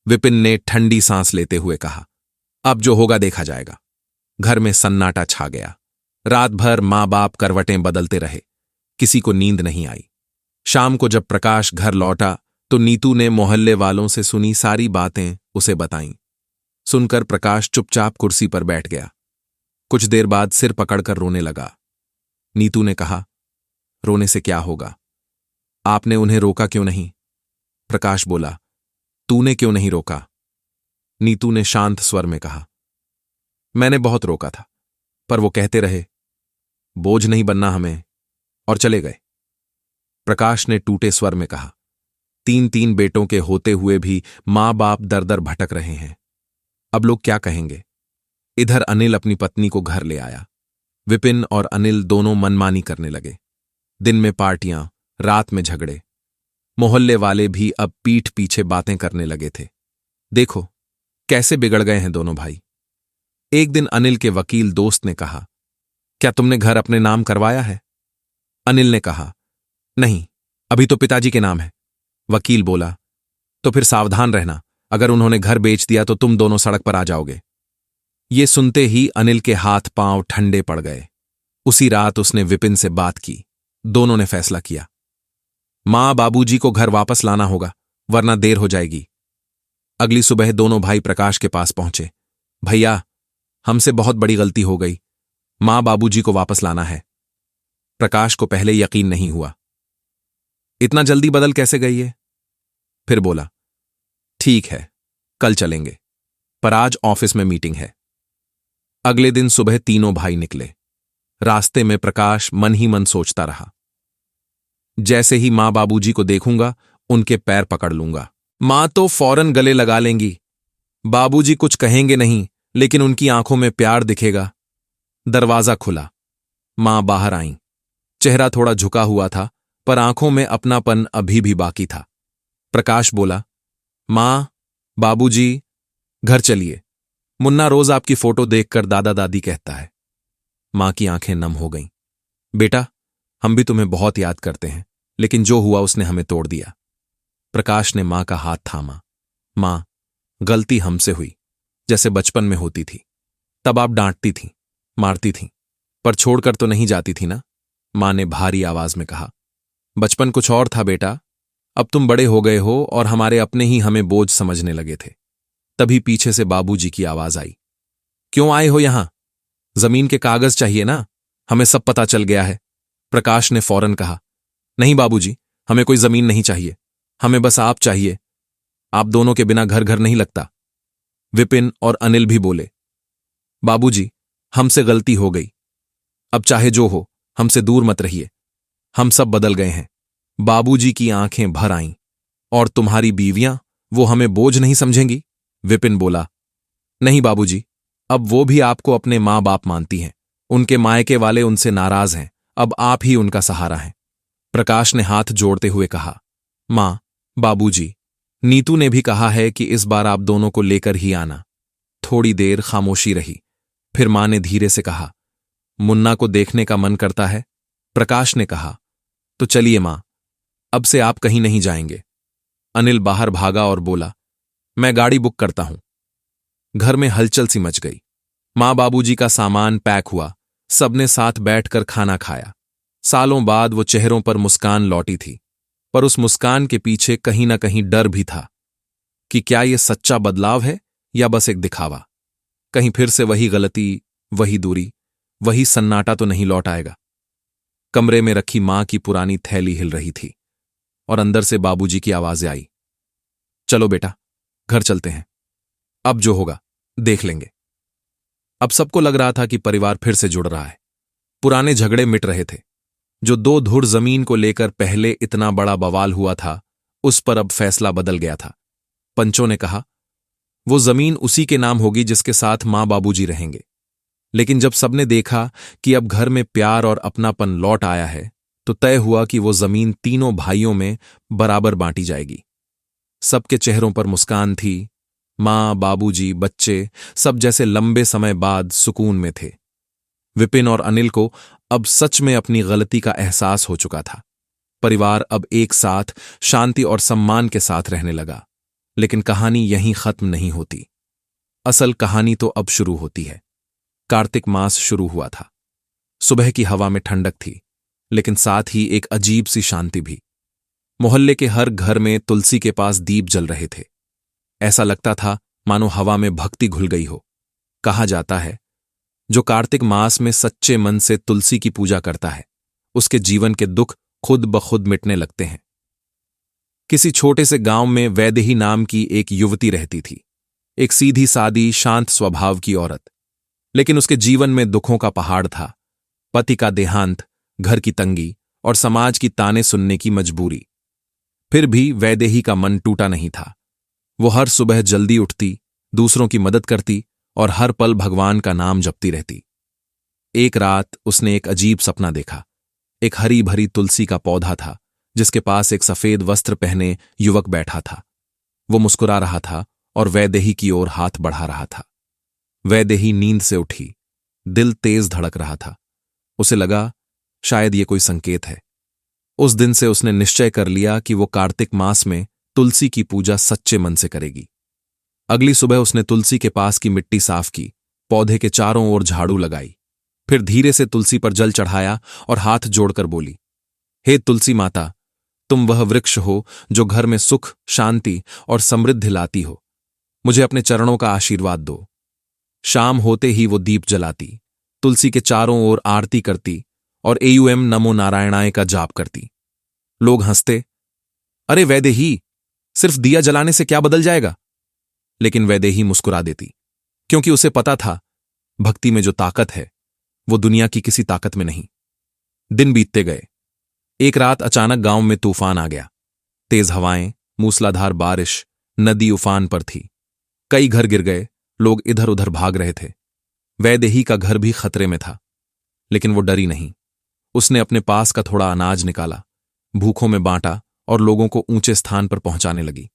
Speaker 1: विपिन ने ठंडी सांस लेते हुए कहा, अब जो होगा देखा जाएगा। घर में सन्नाटा छा गया। रात भर मां बाप करवटें बदलते रहे, किसी को नींद नहीं आई। शाम को जब प्रकाश घर लौटा तो नीतू ने मोहल्ले वालों से सुनी सारी बातें उसे बताईं। सुनकर प्रकाश चुपचाप कुर्सी पर बैठ गया। कुछ देर बाद सिर पकड़कर रोने लगा। नीतू ने कहा, रोने से क्या होगा? आपने उन्हें रोका क्यों नहीं? प्रकाश बोला, तूने क्यों नहीं रोका? नीतू ने शांत स्वर में कहा, मैंने बहुत रोका था, पर वो कहते रहे, बोझ नहीं बनना हमें, और चले गए। प्रकाश ने टूटे स्वर में कहा, 3 बेटों के होते हुए भी मां बाप दर दर भटक रहे हैं, अब लोग क्या कहेंगे? इधर अनिल अपनी पत्नी को घर ले आया। विपिन और अनिल दोनों मनमानी करने लगे। दिन में पार्टियां, रात में झगड़े। मोहल्ले वाले भी अब पीठ पीछे बातें करने लगे थे। देखो कैसे बिगड़ गए हैं दोनों भाई। एक दिन अनिल के वकील दोस्त ने कहा, क्या तुमने घर अपने नाम करवाया है? अनिल ने कहा, नहीं, अभी तो पिताजी के नाम है। वकील बोला, तो फिर सावधान रहना, अगर उन्होंने घर बेच दिया तो तुम दोनों सड़क पर आ जाओगे। ये सुनते ही अनिल के हाथ पांव ठंडे पड़ गए। उसी रात उसने विपिन से बात की। दोनों ने फैसला किया, मां बाबूजी को घर वापस लाना होगा, वरना देर हो जाएगी। अगली सुबह दोनों भाई प्रकाश के पास पहुंचे। भैया, हमसे बहुत बड़ी गलती हो गई, मां बाबूजी को वापस लाना है। प्रकाश को पहले यकीन नहीं हुआ। इतना जल्दी बदल कैसे गई है? फिर बोला, ठीक है, कल चलेंगे, पर आज ऑफिस में मीटिंग है। अगले दिन सुबह तीनों भाई निकले। रास्ते में प्रकाश मन ही मन सोचता रहा, जैसे ही मां बाबूजी को देखूंगा उनके पैर पकड़ लूंगा। मां तो फौरन गले लगा लेंगी, बाबूजी कुछ कहेंगे नहीं, लेकिन उनकी आंखों में प्यार दिखेगा। दरवाजा खुला, मां बाहर आईं। चेहरा थोड़ा झुका हुआ था, पर आंखों में अपनापन अभी भी बाकी था। प्रकाश बोला, मां, बाबूजी, घर चलिए, मुन्ना रोज आपकी फोटो देखकर दादा दादी कहता है। मां की आंखें नम हो गईं। बेटा, हम भी तुम्हें बहुत याद करते हैं, लेकिन जो हुआ उसने हमें तोड़ दिया। प्रकाश ने मां का हाथ थामा। मां, गलती हमसे हुई, जैसे बचपन में होती थी। तब आप डांटती थीं, मारती थीं, पर छोड़कर तो नहीं जाती थी ना? मां ने भारी आवाज में कहा। बचपन कुछ और था बेटा, अब तुम बड़े हो गए हो और हमारे अपने ही हमें बोझ समझने लगे थे। तभी पीछे से बाबूजी की आवाज आई, क्यों आए हो यहां? जमीन के कागज चाहिए ना? हमें सब पता चल गया है। प्रकाश ने फौरन कहा, नहीं बाबूजी, हमें कोई जमीन नहीं चाहिए, हमें बस आप चाहिए। आप दोनों के बिना घर घर नहीं लगता। विपिन और अनिल भी बोले, बाबूजी, हमसे गलती हो गई, अब चाहे जो हो हमसे दूर मत रहिए, हम सब बदल गए हैं। बाबूजी की आंखें भर आईं। और तुम्हारी बीवियां, वो हमें बोझ नहीं समझेंगी? विपिन बोला, नहीं बाबूजी, अब वो भी आपको अपने मां बाप मानती हैं। उनके मायके वाले उनसे नाराज हैं, अब आप ही उनका सहारा हैं। प्रकाश ने हाथ जोड़ते हुए कहा, मां, बाबूजी, नीतू ने भी कहा है कि इस बार आप दोनों को लेकर ही आना। थोड़ी देर खामोशी रही, फिर मां ने धीरे से कहा, मुन्ना को देखने का मन करता है? प्रकाश ने कहा, तो चलिए मां, अब से आप कहीं नहीं जाएंगे। अनिल बाहर भागा और बोला, मैं गाड़ी बुक करता हूं। घर में हलचल सी मच गई। मां बाबूजी का सामान पैक हुआ, सबने साथ बैठकर खाना खाया। सालों बाद वो चेहरों पर मुस्कान लौटी थी, पर उस मुस्कान के पीछे कहीं ना कहीं डर भी था कि क्या ये सच्चा बदलाव है या बस एक दिखावा। कहीं फिर से वही गलती, वही दूरी, वही सन्नाटा तो नहीं लौट आएगा। कमरे में रखी मां की पुरानी थैली हिल रही थी और अंदर से बाबूजी की आवाज़ आई, चलो बेटा, घर चलते हैं, अब जो होगा देख लेंगे। अब सबको लग रहा था कि परिवार फिर से जुड़ रहा है। पुराने झगड़े मिट रहे थे। जो 2 धुर जमीन को लेकर पहले इतना बड़ा बवाल हुआ था, उस पर अब फैसला बदल गया था। पंचों ने कहा, वो जमीन उसी के नाम होगी जिसके साथ मां बाबूजी रहेंगे। लेकिन जब सबने देखा कि अब घर में प्यार और अपनापन लौट आया है, तो तय हुआ कि वो जमीन तीनों भाइयों में बराबर बांटी जाएगी। सबके चेहरों पर मुस्कान थी। मां, बाबूजी, बच्चे सब जैसे लंबे समय बाद सुकून में थे। विपिन और अनिल को अब सच में अपनी गलती का एहसास हो चुका था। परिवार अब एक साथ शांति और सम्मान के साथ रहने लगा। लेकिन कहानी यहीं खत्म नहीं होती। असल कहानी तो अब शुरू होती है। कार्तिक मास शुरू हुआ था। सुबह की हवा में ठंडक थी, लेकिन साथ ही एक अजीब सी शांति भी। मोहल्ले के हर घर में तुलसी के पास दीप जल रहे थे। ऐसा लगता था मानो हवा में भक्ति घुल गई हो। कहा जाता है, जो कार्तिक मास में सच्चे मन से तुलसी की पूजा करता है, उसके जीवन के दुख खुद ब खुद मिटने लगते हैं। किसी छोटे से गांव में वैदेही नाम की एक युवती रहती थी। एक सीधी सादी शांत स्वभाव की औरत। लेकिन उसके जीवन में दुखों का पहाड़ था। पति का देहांत, घर की तंगी और समाज की ताने सुनने की मजबूरी। फिर भी वैदेही का मन टूटा नहीं था। वो हर सुबह जल्दी उठती, दूसरों की मदद करती और हर पल भगवान का नाम जपती रहती। एक रात उसने एक अजीब सपना देखा। एक हरी भरी तुलसी का पौधा था, जिसके पास एक सफेद वस्त्र पहने युवक बैठा था। वो मुस्कुरा रहा था और वैदेही की ओर हाथ बढ़ा रहा था। वैदेही नींद से उठी। दिल तेज धड़क रहा था। उसे लगा शायद ये कोई संकेत है। उस दिन से उसने निश्चय कर लिया कि वो कार्तिक मास में तुलसी की पूजा सच्चे मन से करेगी। अगली सुबह उसने तुलसी के पास की मिट्टी साफ की, पौधे के चारों ओर झाड़ू लगाई, फिर धीरे से तुलसी पर जल चढ़ाया और हाथ जोड़कर बोली, हे तुलसी माता, तुम वह वृक्ष हो जो घर में सुख, शांति और समृद्धि लाती हो। मुझे अपने चरणों का आशीर्वाद दो। शाम होते ही वो दीप जलाती, तुलसी के चारों ओर आरती करती और एयूएम नमो नारायणाय का जाप करती। लोग हंसते, अरे वैदेही, सिर्फ दिया जलाने से क्या बदल जाएगा? लेकिन वैदेही मुस्कुरा देती, क्योंकि उसे पता था भक्ति में जो ताकत है वो दुनिया की किसी ताकत में नहीं। दिन बीतते गए। एक रात अचानक गांव में तूफान आ गया। तेज हवाएं, मूसलाधार बारिश, नदी उफान पर थी। कई घर गिर गए, लोग इधर उधर भाग रहे थे। वैदेही का घर भी खतरे में था, लेकिन वो डरी नहीं। उसने अपने पास का थोड़ा अनाज निकाला, भूखों में बांटा और लोगों को ऊंचे स्थान पर पहुंचाने लगी।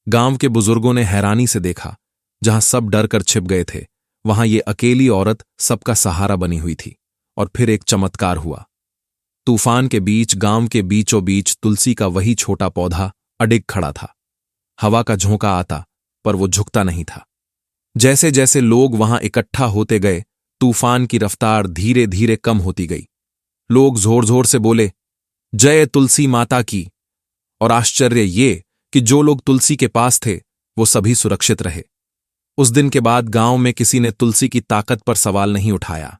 Speaker 1: गांव के बुजुर्गों ने हैरानी से देखा, जहां सब डर कर छिप गए थे वहां ये अकेली औरत सबका सहारा बनी हुई थी। और फिर एक चमत्कार हुआ। तूफान के बीच गांव के बीचों बीच तुलसी का वही छोटा पौधा अडिग खड़ा था। हवा का झोंका आता, पर वो झुकता नहीं था। जैसे जैसे लोग वहां इकट्ठा होते गए, तूफान की रफ्तार धीरे धीरे कम होती गई। लोग जोर जोर से बोले, जय तुलसी माता की। और आश्चर्य ये कि जो लोग तुलसी के पास थे वो सभी सुरक्षित रहे। उस दिन के बाद गांव में किसी ने तुलसी की ताकत पर सवाल नहीं उठाया।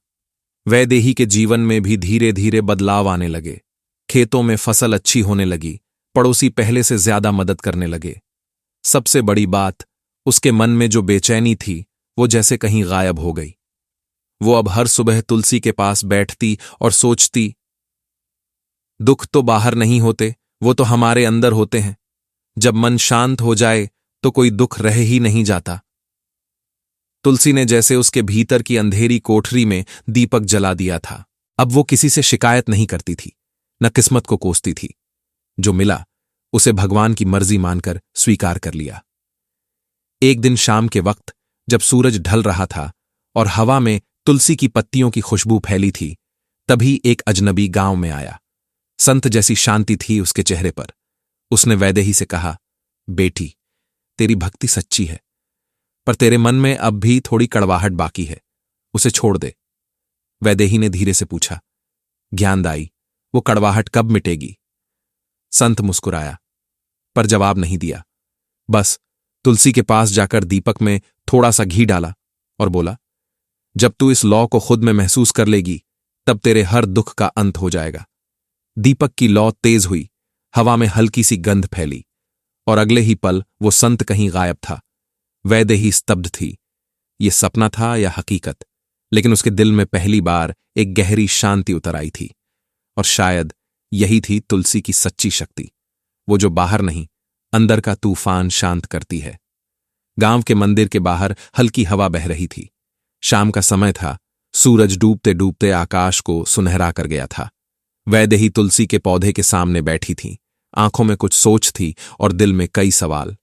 Speaker 1: वैदेही के जीवन में भी धीरे धीरे बदलाव आने लगे। खेतों में फसल अच्छी होने लगी, पड़ोसी पहले से ज्यादा मदद करने लगे। सबसे बड़ी बात, उसके मन में जो बेचैनी थी वो जैसे कहीं गायब हो गई। वो अब हर सुबह तुलसी के पास बैठती और सोचती, दुख तो बाहर नहीं होते, वो तो हमारे अंदर होते हैं। जब मन शांत हो जाए तो कोई दुख रह ही नहीं जाता। तुलसी ने जैसे उसके भीतर की अंधेरी कोठरी में दीपक जला दिया था। अब वो किसी से शिकायत नहीं करती थी, न किस्मत को कोसती थी। जो मिला उसे भगवान की मर्जी मानकर स्वीकार कर लिया। एक दिन शाम के वक्त जब सूरज ढल रहा था और हवा में तुलसी की पत्तियों की खुशबू फैली थी, तभी एक अजनबी गांव में आया। संत जैसी शांति थी उसके चेहरे पर। उसने वैदेही से कहा, बेटी, तेरी भक्ति सच्ची है, पर तेरे मन में अब भी थोड़ी कड़वाहट बाकी है, उसे छोड़ दे। वैदेही ने धीरे से पूछा, ज्ञानदाई, वो कड़वाहट कब मिटेगी? संत मुस्कुराया, पर जवाब नहीं दिया। बस तुलसी के पास जाकर दीपक में थोड़ा सा घी डाला और बोला, जब तू इस लौ को खुद में महसूस कर लेगी तब तेरे हर दुख का अंत हो जाएगा। दीपक की लौ तेज हुई, हवा में हल्की सी गंध फैली और अगले ही पल वो संत कहीं गायब था। वैदेही स्तब्ध थी। ये सपना था या हकीकत? लेकिन उसके दिल में पहली बार एक गहरी शांति उतर आई थी। और शायद यही थी तुलसी की सच्ची शक्ति, वो जो बाहर नहीं, अंदर का तूफान शांत करती है। गांव के मंदिर के बाहर हल्की हवा बह रही थी। शाम का समय था, सूरज डूबते डूबते आकाश को सुनहरा कर गया था। वैदेही तुलसी के पौधे के सामने बैठी थी। आंखों में कुछ सोच थी और दिल में कई सवाल।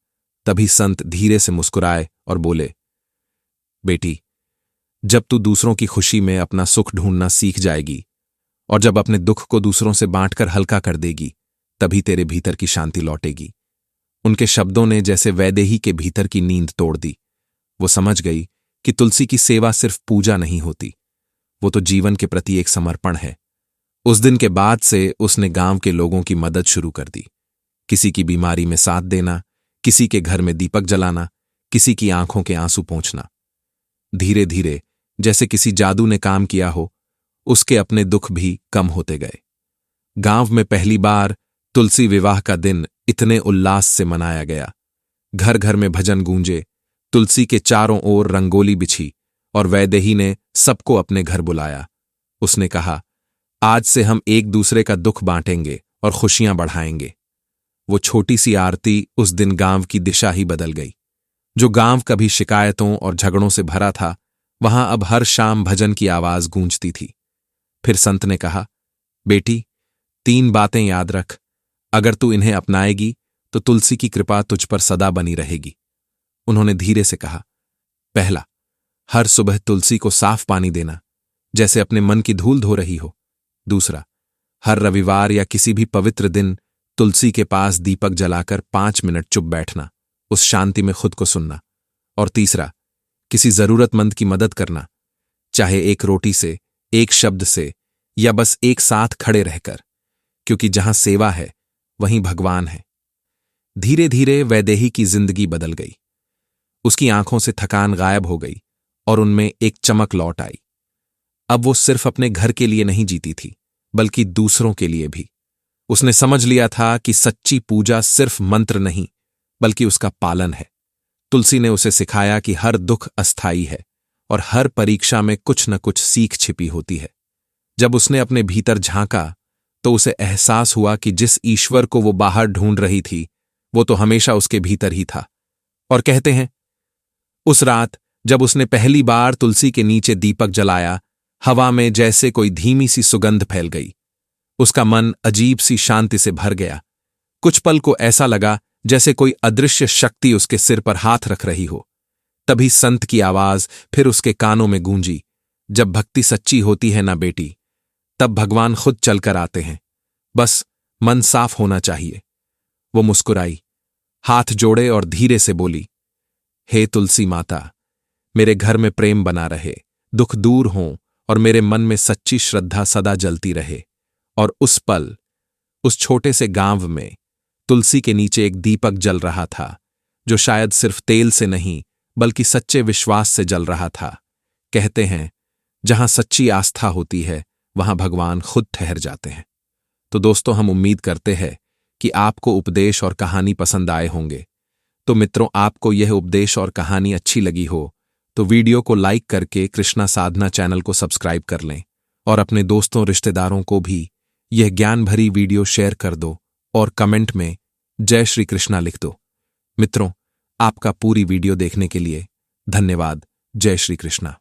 Speaker 1: तभी संत धीरे से मुस्कुराए और बोले, बेटी, जब तू दूसरों की खुशी में अपना सुख ढूंढना सीख जाएगी और जब अपने दुख को दूसरों से बांटकर हल्का कर देगी, तभी तेरे भीतर की शांति लौटेगी। उनके शब्दों ने जैसे वैदेही के भीतर की नींद तोड़ दी। वो समझ गई कि तुलसी की सेवा सिर्फ पूजा नहीं होती, वो तो जीवन के प्रति एक समर्पण है। उस दिन के बाद से उसने गांव के लोगों की मदद शुरू कर दी। किसी की बीमारी में साथ देना, किसी के घर में दीपक जलाना, किसी की आंखों के आंसू पोंछना। धीरे धीरे जैसे किसी जादू ने काम किया हो, उसके अपने दुख भी कम होते गए। गांव में पहली बार तुलसी विवाह का दिन इतने उल्लास से मनाया गया। घर घर में भजन गूंजे, तुलसी के चारों ओर रंगोली बिछी और वैदेही ने सबको अपने घर बुलाया। उसने कहा, आज से हम एक दूसरे का दुख बांटेंगे और खुशियां बढ़ाएंगे। वो छोटी सी आरती उस दिन गांव की दिशा ही बदल गई। जो गांव कभी शिकायतों और झगड़ों से भरा था, वहां अब हर शाम भजन की आवाज गूंजती थी। फिर संत ने कहा, बेटी, 3 बातें याद रख। अगर तू इन्हें अपनाएगी तो तुलसी की कृपा तुझ पर सदा बनी रहेगी। उन्होंने धीरे से कहा, पहला, हर सुबह तुलसी को साफ पानी देना, जैसे अपने मन की धूल धो रही हो। दूसरा, हर रविवार या किसी भी पवित्र दिन तुलसी के पास दीपक जलाकर 5 मिनट चुप बैठना, उस शांति में खुद को सुनना। और तीसरा, किसी जरूरतमंद की मदद करना, चाहे एक रोटी से, एक शब्द से, या बस एक साथ खड़े रहकर, क्योंकि जहां सेवा है वहीं भगवान है। धीरे धीरे वैदेही की जिंदगी बदल गई। उसकी आंखों से थकान गायब हो गई और उनमें एक चमक लौट आई। अब वो सिर्फ अपने घर के लिए नहीं जीती थी, बल्कि दूसरों के लिए भी। उसने समझ लिया था कि सच्ची पूजा सिर्फ मंत्र नहीं, बल्कि उसका पालन है। तुलसी ने उसे सिखाया कि हर दुख अस्थायी है और हर परीक्षा में कुछ न कुछ सीख छिपी होती है। जब उसने अपने भीतर झांका तो उसे एहसास हुआ कि जिस ईश्वर को वो बाहर ढूंढ रही थी, वो तो हमेशा उसके भीतर ही था। और कहते हैं, उस रात जब उसने पहली बार तुलसी के नीचे दीपक जलाया, हवा में जैसे कोई धीमी सी सुगंध फैल गई। उसका मन अजीब सी शांति से भर गया। कुछ पल को ऐसा लगा जैसे कोई अदृश्य शक्ति उसके सिर पर हाथ रख रही हो। तभी संत की आवाज फिर उसके कानों में गूंजी, जब भक्ति सच्ची होती है ना बेटी, तब भगवान खुद चलकर आते हैं, बस मन साफ होना चाहिए। वो मुस्कुराई, हाथ जोड़े और धीरे से बोली, हे तुलसी माता, मेरे घर में प्रेम बना रहे, दुख दूर हों और मेरे मन में सच्ची श्रद्धा सदा जलती रहे। और उस पल, उस छोटे से गांव में तुलसी के नीचे एक दीपक जल रहा था, जो शायद सिर्फ तेल से नहीं बल्कि सच्चे विश्वास से जल रहा था। कहते हैं, जहां सच्ची आस्था होती है वहां भगवान खुद ठहर जाते हैं। तो दोस्तों, हम उम्मीद करते हैं कि आपको उपदेश और कहानी पसंद आए होंगे। तो मित्रों, आपको यह उपदेश और कहानी अच्छी लगी हो तो वीडियो को लाइक करके कृष्णा साधना चैनल को सब्सक्राइब कर लें और अपने दोस्तों रिश्तेदारों को भी यह ज्ञान भरी वीडियो शेयर कर दो और कमेंट में जय श्री कृष्णा लिख दो। मित्रों, आपका पूरी वीडियो देखने के लिए धन्यवाद। जय श्री कृष्णा।